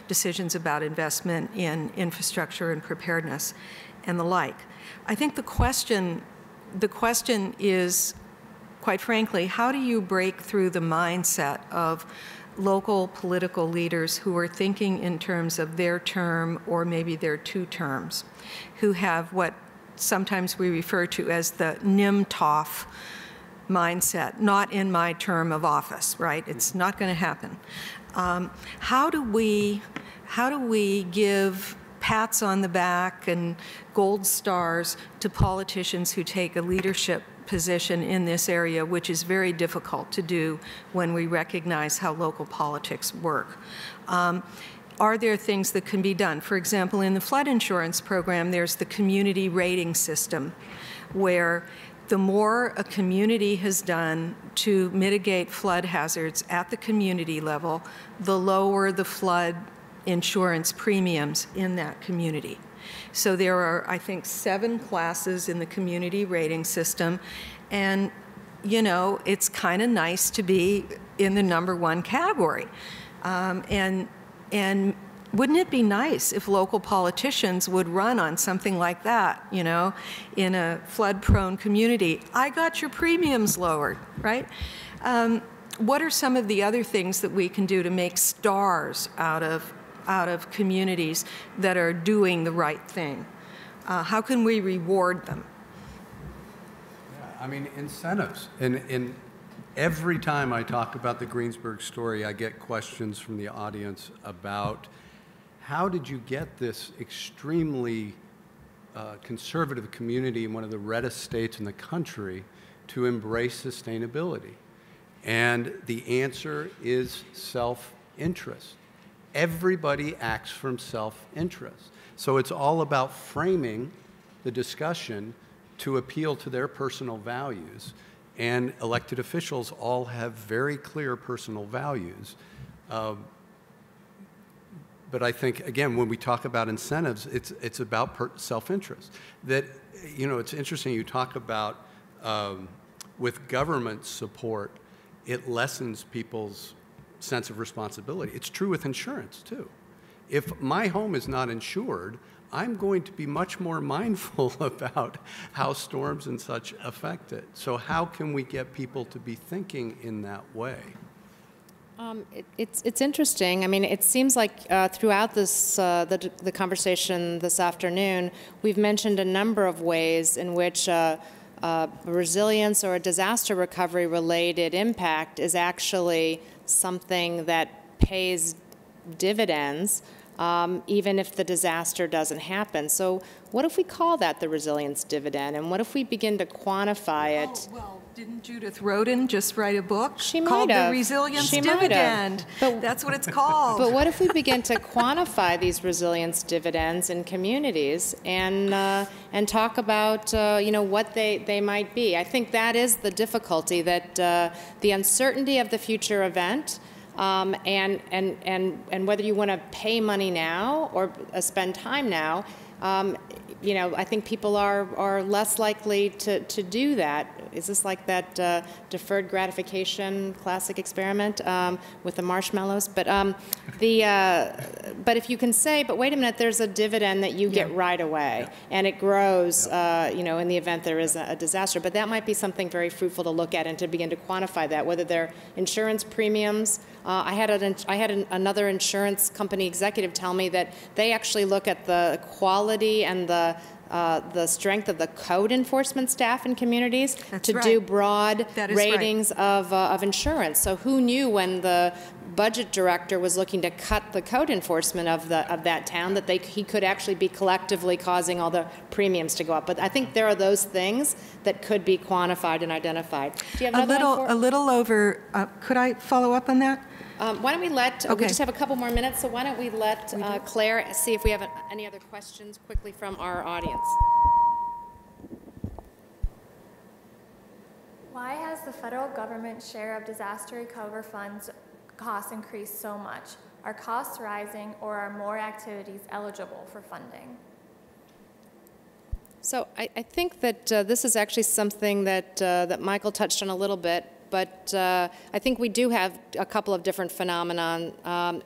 decisions about investment in infrastructure and preparedness, and the like. I think the question is, quite frankly, how do you break through the mindset of local political leaders who are thinking in terms of their term or maybe their 2 terms, who have what sometimes we refer to as the NIMTOF mindset, not in my term of office, right? It's not going to happen. How do we give pats on the back and gold stars to politicians who take a leadership position in this area, which is very difficult to do when we recognize how local politics work? Are there things that can be done? For example, in the flood insurance program, there's the community rating system, where the more a community has done to mitigate flood hazards at the community level, the lower the flood insurance premiums in that community. So there are, I think, 7 classes in the community rating system, and, you know, it's kind of nice to be in the #1 category. And wouldn't it be nice if local politicians would run on something like that, you know, in a flood-prone community? I got your premiums lowered, right? What are some of the other things that we can do to make stars out of communities that are doing the right thing? How can we reward them? Yeah, I mean, incentives. And every time I talk about the Greensburg story, I get questions from the audience about how did you get this extremely conservative community in one of the reddest states in the country to embrace sustainability? And the answer is self-interest. Everybody acts from self-interest. So it's all about framing the discussion to appeal to their personal values. And elected officials all have very clear personal values. But I think, again, when we talk about incentives, it's about self-interest. That, you know, it's interesting you talk about with government support, it lessens people's sense of responsibility. It's true with insurance, too. If my home is not insured, I'm going to be much more mindful about how storms and such affect it. So how can we get people to be thinking in that way? It's interesting. I mean, it seems like throughout this the conversation this afternoon, we've mentioned a number of ways in which resilience or a disaster recovery related impact is actually something that pays dividends even if the disaster doesn't happen. So what if we call that the resilience dividend? And what if we begin to quantify it? Oh, well, didn't Judith Rodin just write a book Called called The Resilience Dividend? But that's what it's called. But what if we begin to quantify these resilience dividends in communities and talk about you know, what they might be? I think that is the difficulty, that the uncertainty of the future event, and whether you want to pay money now or spend time now, you know, I think people are less likely to do that. Is this like that deferred gratification classic experiment with the marshmallows? But but if you can say, but wait a minute, there's a dividend that you get right away, and it grows, you know, in the event there is a disaster. But that might be something very fruitful to look at and to begin to quantify that, whether they're insurance premiums. I had another insurance company executive tell me that they actually look at the quality and the strength of the code enforcement staff in communities do broad ratings of insurance. So who knew when the budget director was looking to cut the code enforcement of that town that he could actually be collectively causing all the premiums to go up? But I think there are those things that could be quantified and identified. Do you have another one for? A little over. Could I follow up on that? Why don't we let, we just have a couple more minutes, so why don't we let Claire see if we have any other questions quickly from our audience. Why has the federal government share of disaster recovery funds costs increased so much? Are costs rising, or are more activities eligible for funding? So I think that this is actually something that Michael touched on a little bit. But I think we do have a couple of different phenomenon.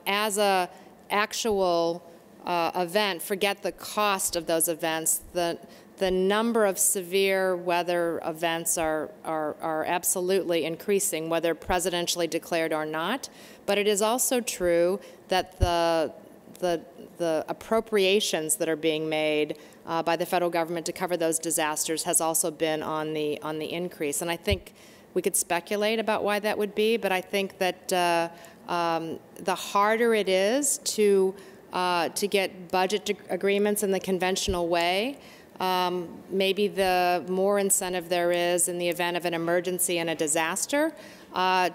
As a actual event, forget the cost of those events, the number of severe weather events are absolutely increasing, whether presidentially declared or not. But it is also true that the appropriations that are being made by the federal government to cover those disasters has also been on the increase. And I think we could speculate about why that would be, but I think that the harder it is to get budget agreements in the conventional way, maybe the more incentive there is in the event of an emergency and a disaster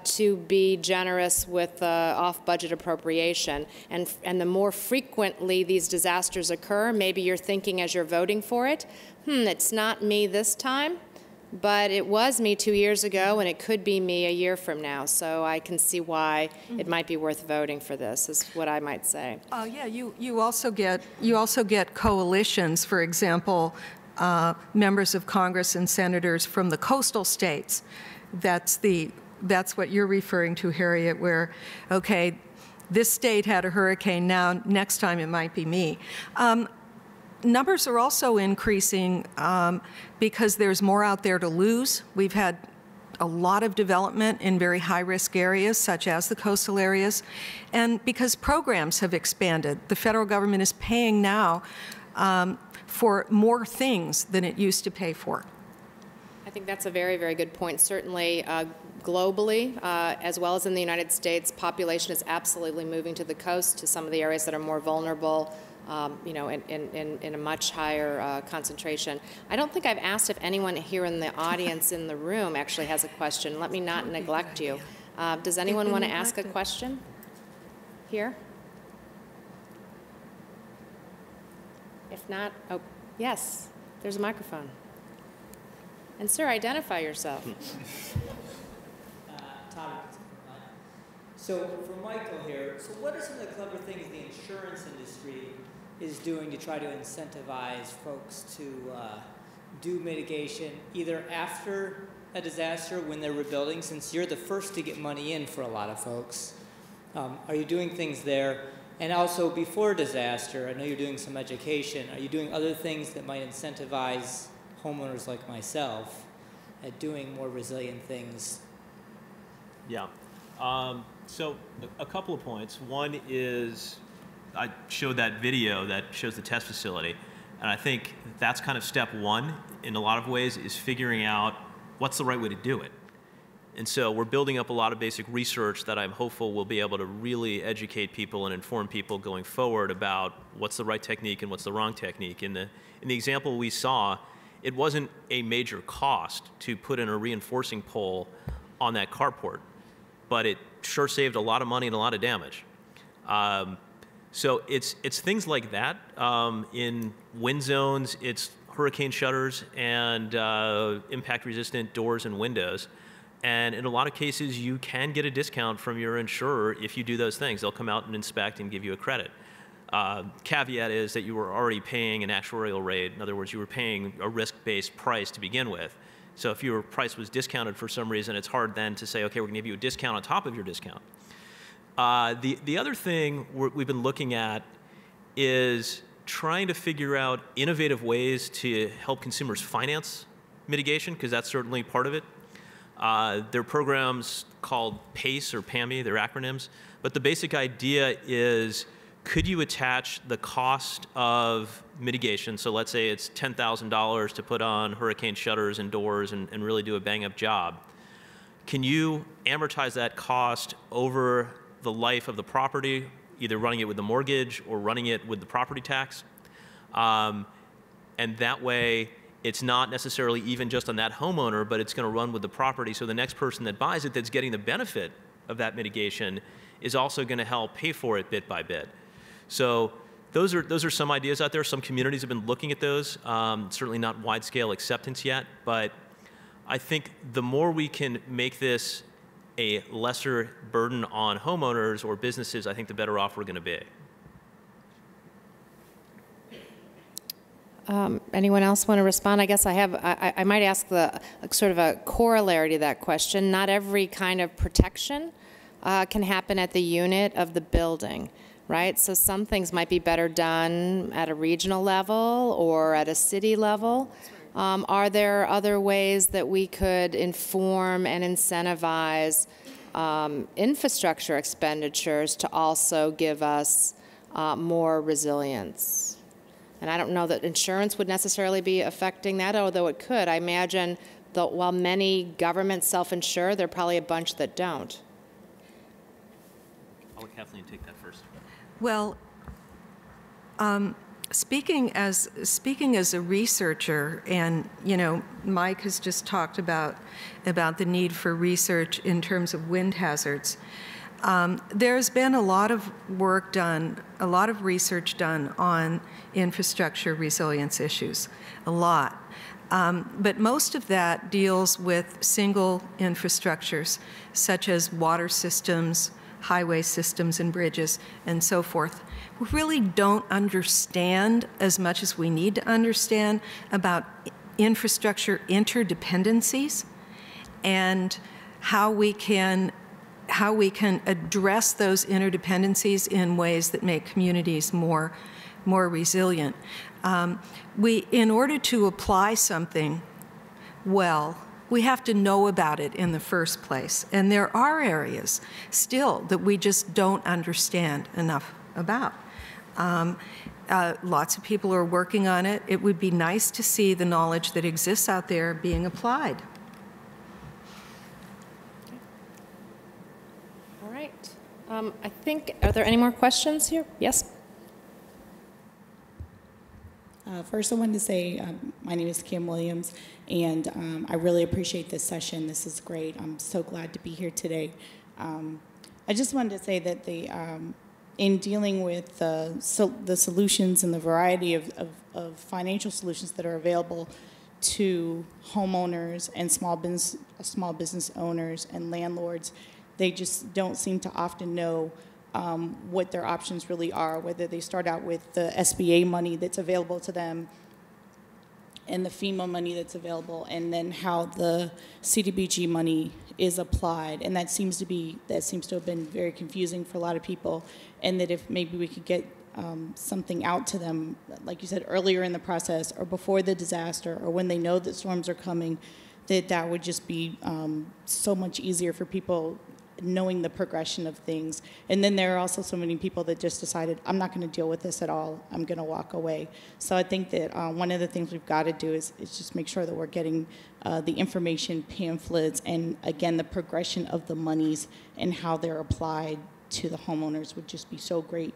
to be generous with off-budget appropriation. And the more frequently these disasters occur, maybe you're thinking as you're voting for it, it's not me this time, but it was me 2 years ago, and it could be me a year from now. So I can see why it might be worth voting for this, is what I might say. Yeah, you also get coalitions. For example, members of Congress and senators from the coastal states. That's what you're referring to, Harriet. Where, okay, this state had a hurricane. Now, next time it might be me. Numbers are also increasing because there's more out there to lose. We've had a lot of development in very high-risk areas, such as the coastal areas, and because programs have expanded. The federal government is paying now for more things than it used to pay for. I think that's a very, very good point. Certainly, globally, as well as in the United States, population is absolutely moving to the coast, to some of the areas that are more vulnerable, you know, in a much higher concentration. I don't think I've asked if anyone here in the audience in the room actually has a question. Let me not neglect you. Does anyone want to ask a question here? If not, oh, yes, there's a microphone. And sir, identify yourself. Tom. So for Michael here, so what are some of the clever things the insurance industry is doing to try to incentivize folks to do mitigation either after a disaster when they're rebuilding, since you're the first to get money in for a lot of folks? Are you doing things there? And also before disaster, I know you're doing some education. Are you doing other things that might incentivize homeowners like myself at doing more resilient things? Yeah. So a couple of points. One is I showed that video that shows the test facility, and I think that's kind of step one in a lot of ways, is figuring out what's the right way to do it. And so we're building up a lot of basic research that I'm hopeful will be able to really educate people and inform people going forward about what's the right technique and what's the wrong technique. In the example we saw, it wasn't a major cost to put in a reinforcing pole on that carport, but it sure saved a lot of money and a lot of damage. So it's things like that. In wind zones, it's hurricane shutters and impact-resistant doors and windows. And in a lot of cases, you can get a discount from your insurer if you do those things. They'll come out and inspect and give you a credit. Caveat is that you were already paying an actuarial rate. In other words, you were paying a risk-based price to begin with. So if your price was discounted for some reason, it's hard then to say, okay, we're going to give you a discount on top of your discount. The other thing we've been looking at is trying to figure out innovative ways to help consumers finance mitigation, because that's certainly part of it. There are programs called PACE or PAMI, they're acronyms, but the basic idea is, could you attach the cost of mitigation, so let's say it's $10,000 to put on hurricane shutters and doors and really do a bang-up job. Can you amortize that cost over the life of the property, either running it with the mortgage or running it with the property tax? And that way, it's not necessarily even just on that homeowner, but it's going to run with the property. So the next person that buys it that's getting the benefit of that mitigation is also going to help pay for it bit by bit. So those are some ideas out there. Some communities have been looking at those. Certainly not wide-scale acceptance yet, but I think the more we can make this a lesser burden on homeowners or businesses, I think the better off we're going to be. Anyone else want to respond? I guess I might ask the sort of a corollary to that question. Not every kind of protection can happen at the unit of the building, right? So some things might be better done at a regional level or at a city level. Are there other ways that we could inform and incentivize infrastructure expenditures to also give us more resilience? And I don't know that insurance would necessarily be affecting that, although it could. I imagine that while many governments self-insure, there are probably a bunch that don't. I'll let Kathleen take that first. Well, speaking as a researcher, and you know, Mike has just talked about the need for research in terms of wind hazards. There's been a lot of work done, a lot of research done on infrastructure resilience issues, a lot. But most of that deals with single infrastructures, such as water systems, highway systems and bridges, and so forth. We really don't understand as much as we need to understand about infrastructure interdependencies and how we can address those interdependencies in ways that make communities more resilient. In order to apply something well, we have to know about it in the first place. And there are areas still that we just don't understand enough about. Lots of people are working on it. It would be nice to see the knowledge that exists out there being applied. All right. I think, are there any more questions here? Yes? First, I wanted to say my name is Kim Williams, and I really appreciate this session. This is great. I'm so glad to be here today. I just wanted to say that in dealing with the solutions and the variety of financial solutions that are available to homeowners and small business owners and landlords, they just don't seem to often know what their options really are, whether they start out with the SBA money that's available to them and the FEMA money that's available, and then how the CDBG money is applied. And that seems to have been very confusing for a lot of people, and that if maybe we could get something out to them, like you said, earlier in the process or before the disaster or when they know that storms are coming, that would just be so much easier for people knowing the progression of things. And then there are also so many people that just decided, I'm not going to deal with this at all. I'm going to walk away. So I think that one of the things we've got to do is just make sure that we're getting the information pamphlets and, again, the progression of the monies and how they're applied to the homeowners would just be so great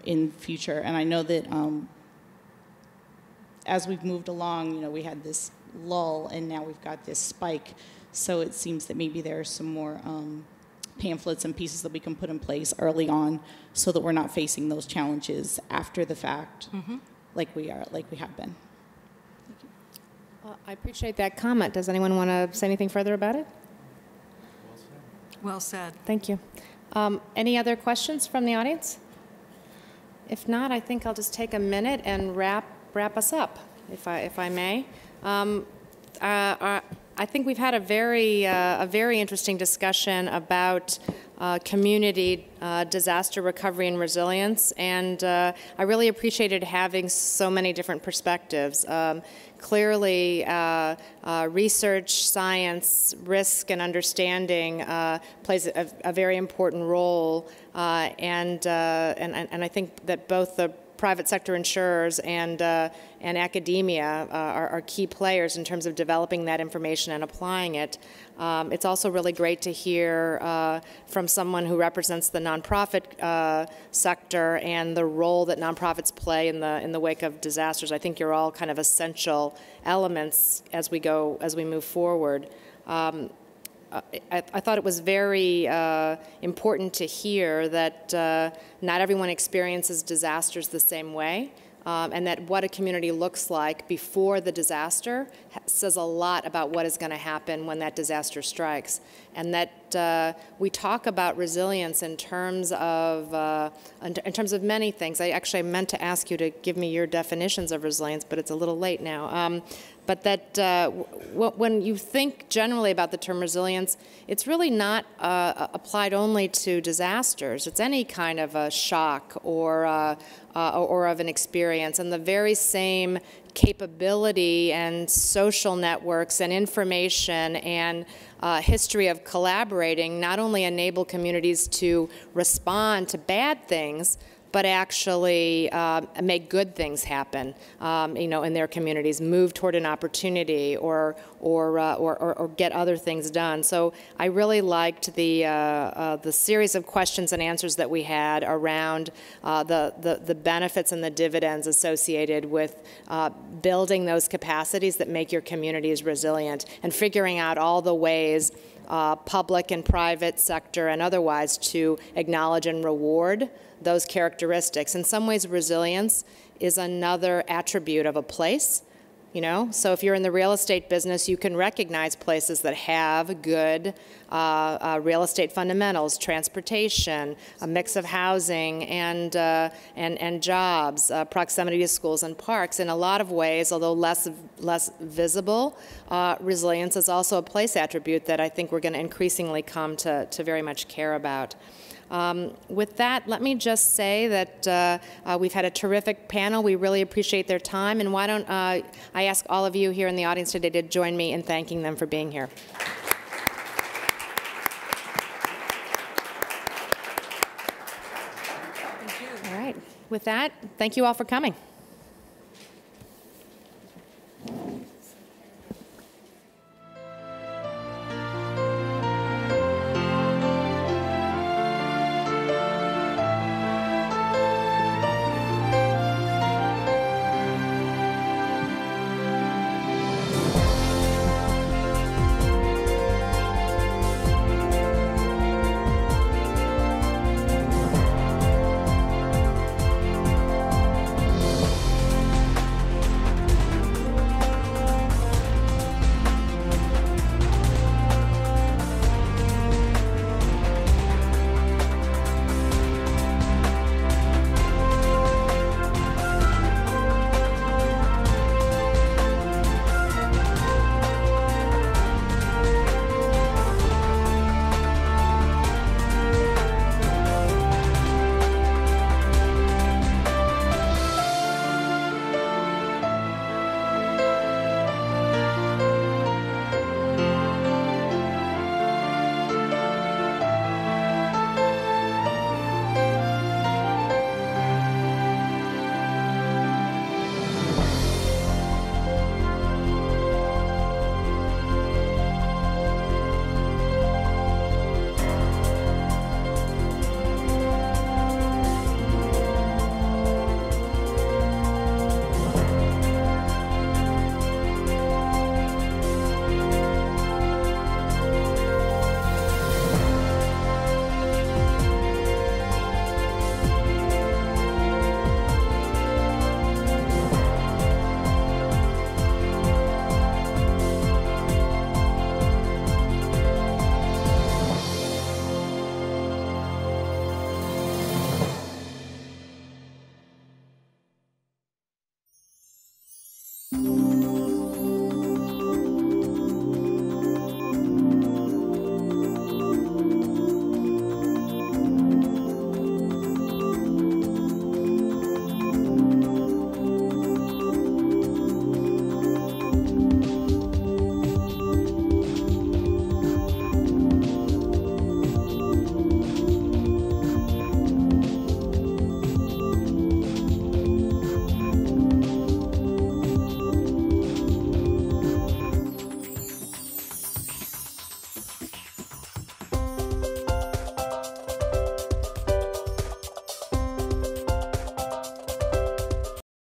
in future. And I know that as we've moved along, we had this lull and now we've got this spike. So it seems that maybe there are some more pamphlets and pieces that we can put in place early on so that we're not facing those challenges after the fact like we have been. Thank you. I appreciate that comment. Does anyone want to say anything further about it? Well said. Thank you. Any other questions from the audience? If not, I think I'll just take a minute and wrap us up, if I may. I think we've had a very interesting discussion about community disaster recovery and resilience, and I really appreciated having so many different perspectives. Clearly, research, science, risk, and understanding plays a very important role, and I think that both the private sector insurers and academia are key players in terms of developing that information and applying it. It's also really great to hear from someone who represents the nonprofit sector and the role that nonprofits play in the wake of disasters. I think you're all kind of essential elements as we move forward. I thought it was very important to hear that not everyone experiences disasters the same way, and that what a community looks like before the disaster says a lot about what is going to happen when that disaster strikes. And that we talk about resilience in terms of many things. I meant to ask you to give me your definitions of resilience, but it's a little late now. But that when you think generally about the term resilience, it's really not applied only to disasters. It's any kind of a shock or of an experience. And the very same capability and social networks and information and history of collaborating not only enable communities to respond to bad things, but actually make good things happen, in their communities, move toward an opportunity or get other things done. So I really liked the series of questions and answers that we had around the benefits and the dividends associated with building those capacities that make your communities resilient and figuring out all the ways public and private sector and otherwise to acknowledge and reward those characteristics. In some ways, resilience is another attribute of a place, So if you're in the real estate business, you can recognize places that have good real estate fundamentals, transportation, a mix of housing and jobs, proximity to schools and parks. In a lot of ways, although less visible, resilience is also a place attribute that I think we're going to increasingly come to very much care about. With that, let me just say that we've had a terrific panel. We really appreciate their time. And why don't I ask all of you here in the audience today to join me in thanking them for being here. Thank you. All right. with that, thank you all for coming.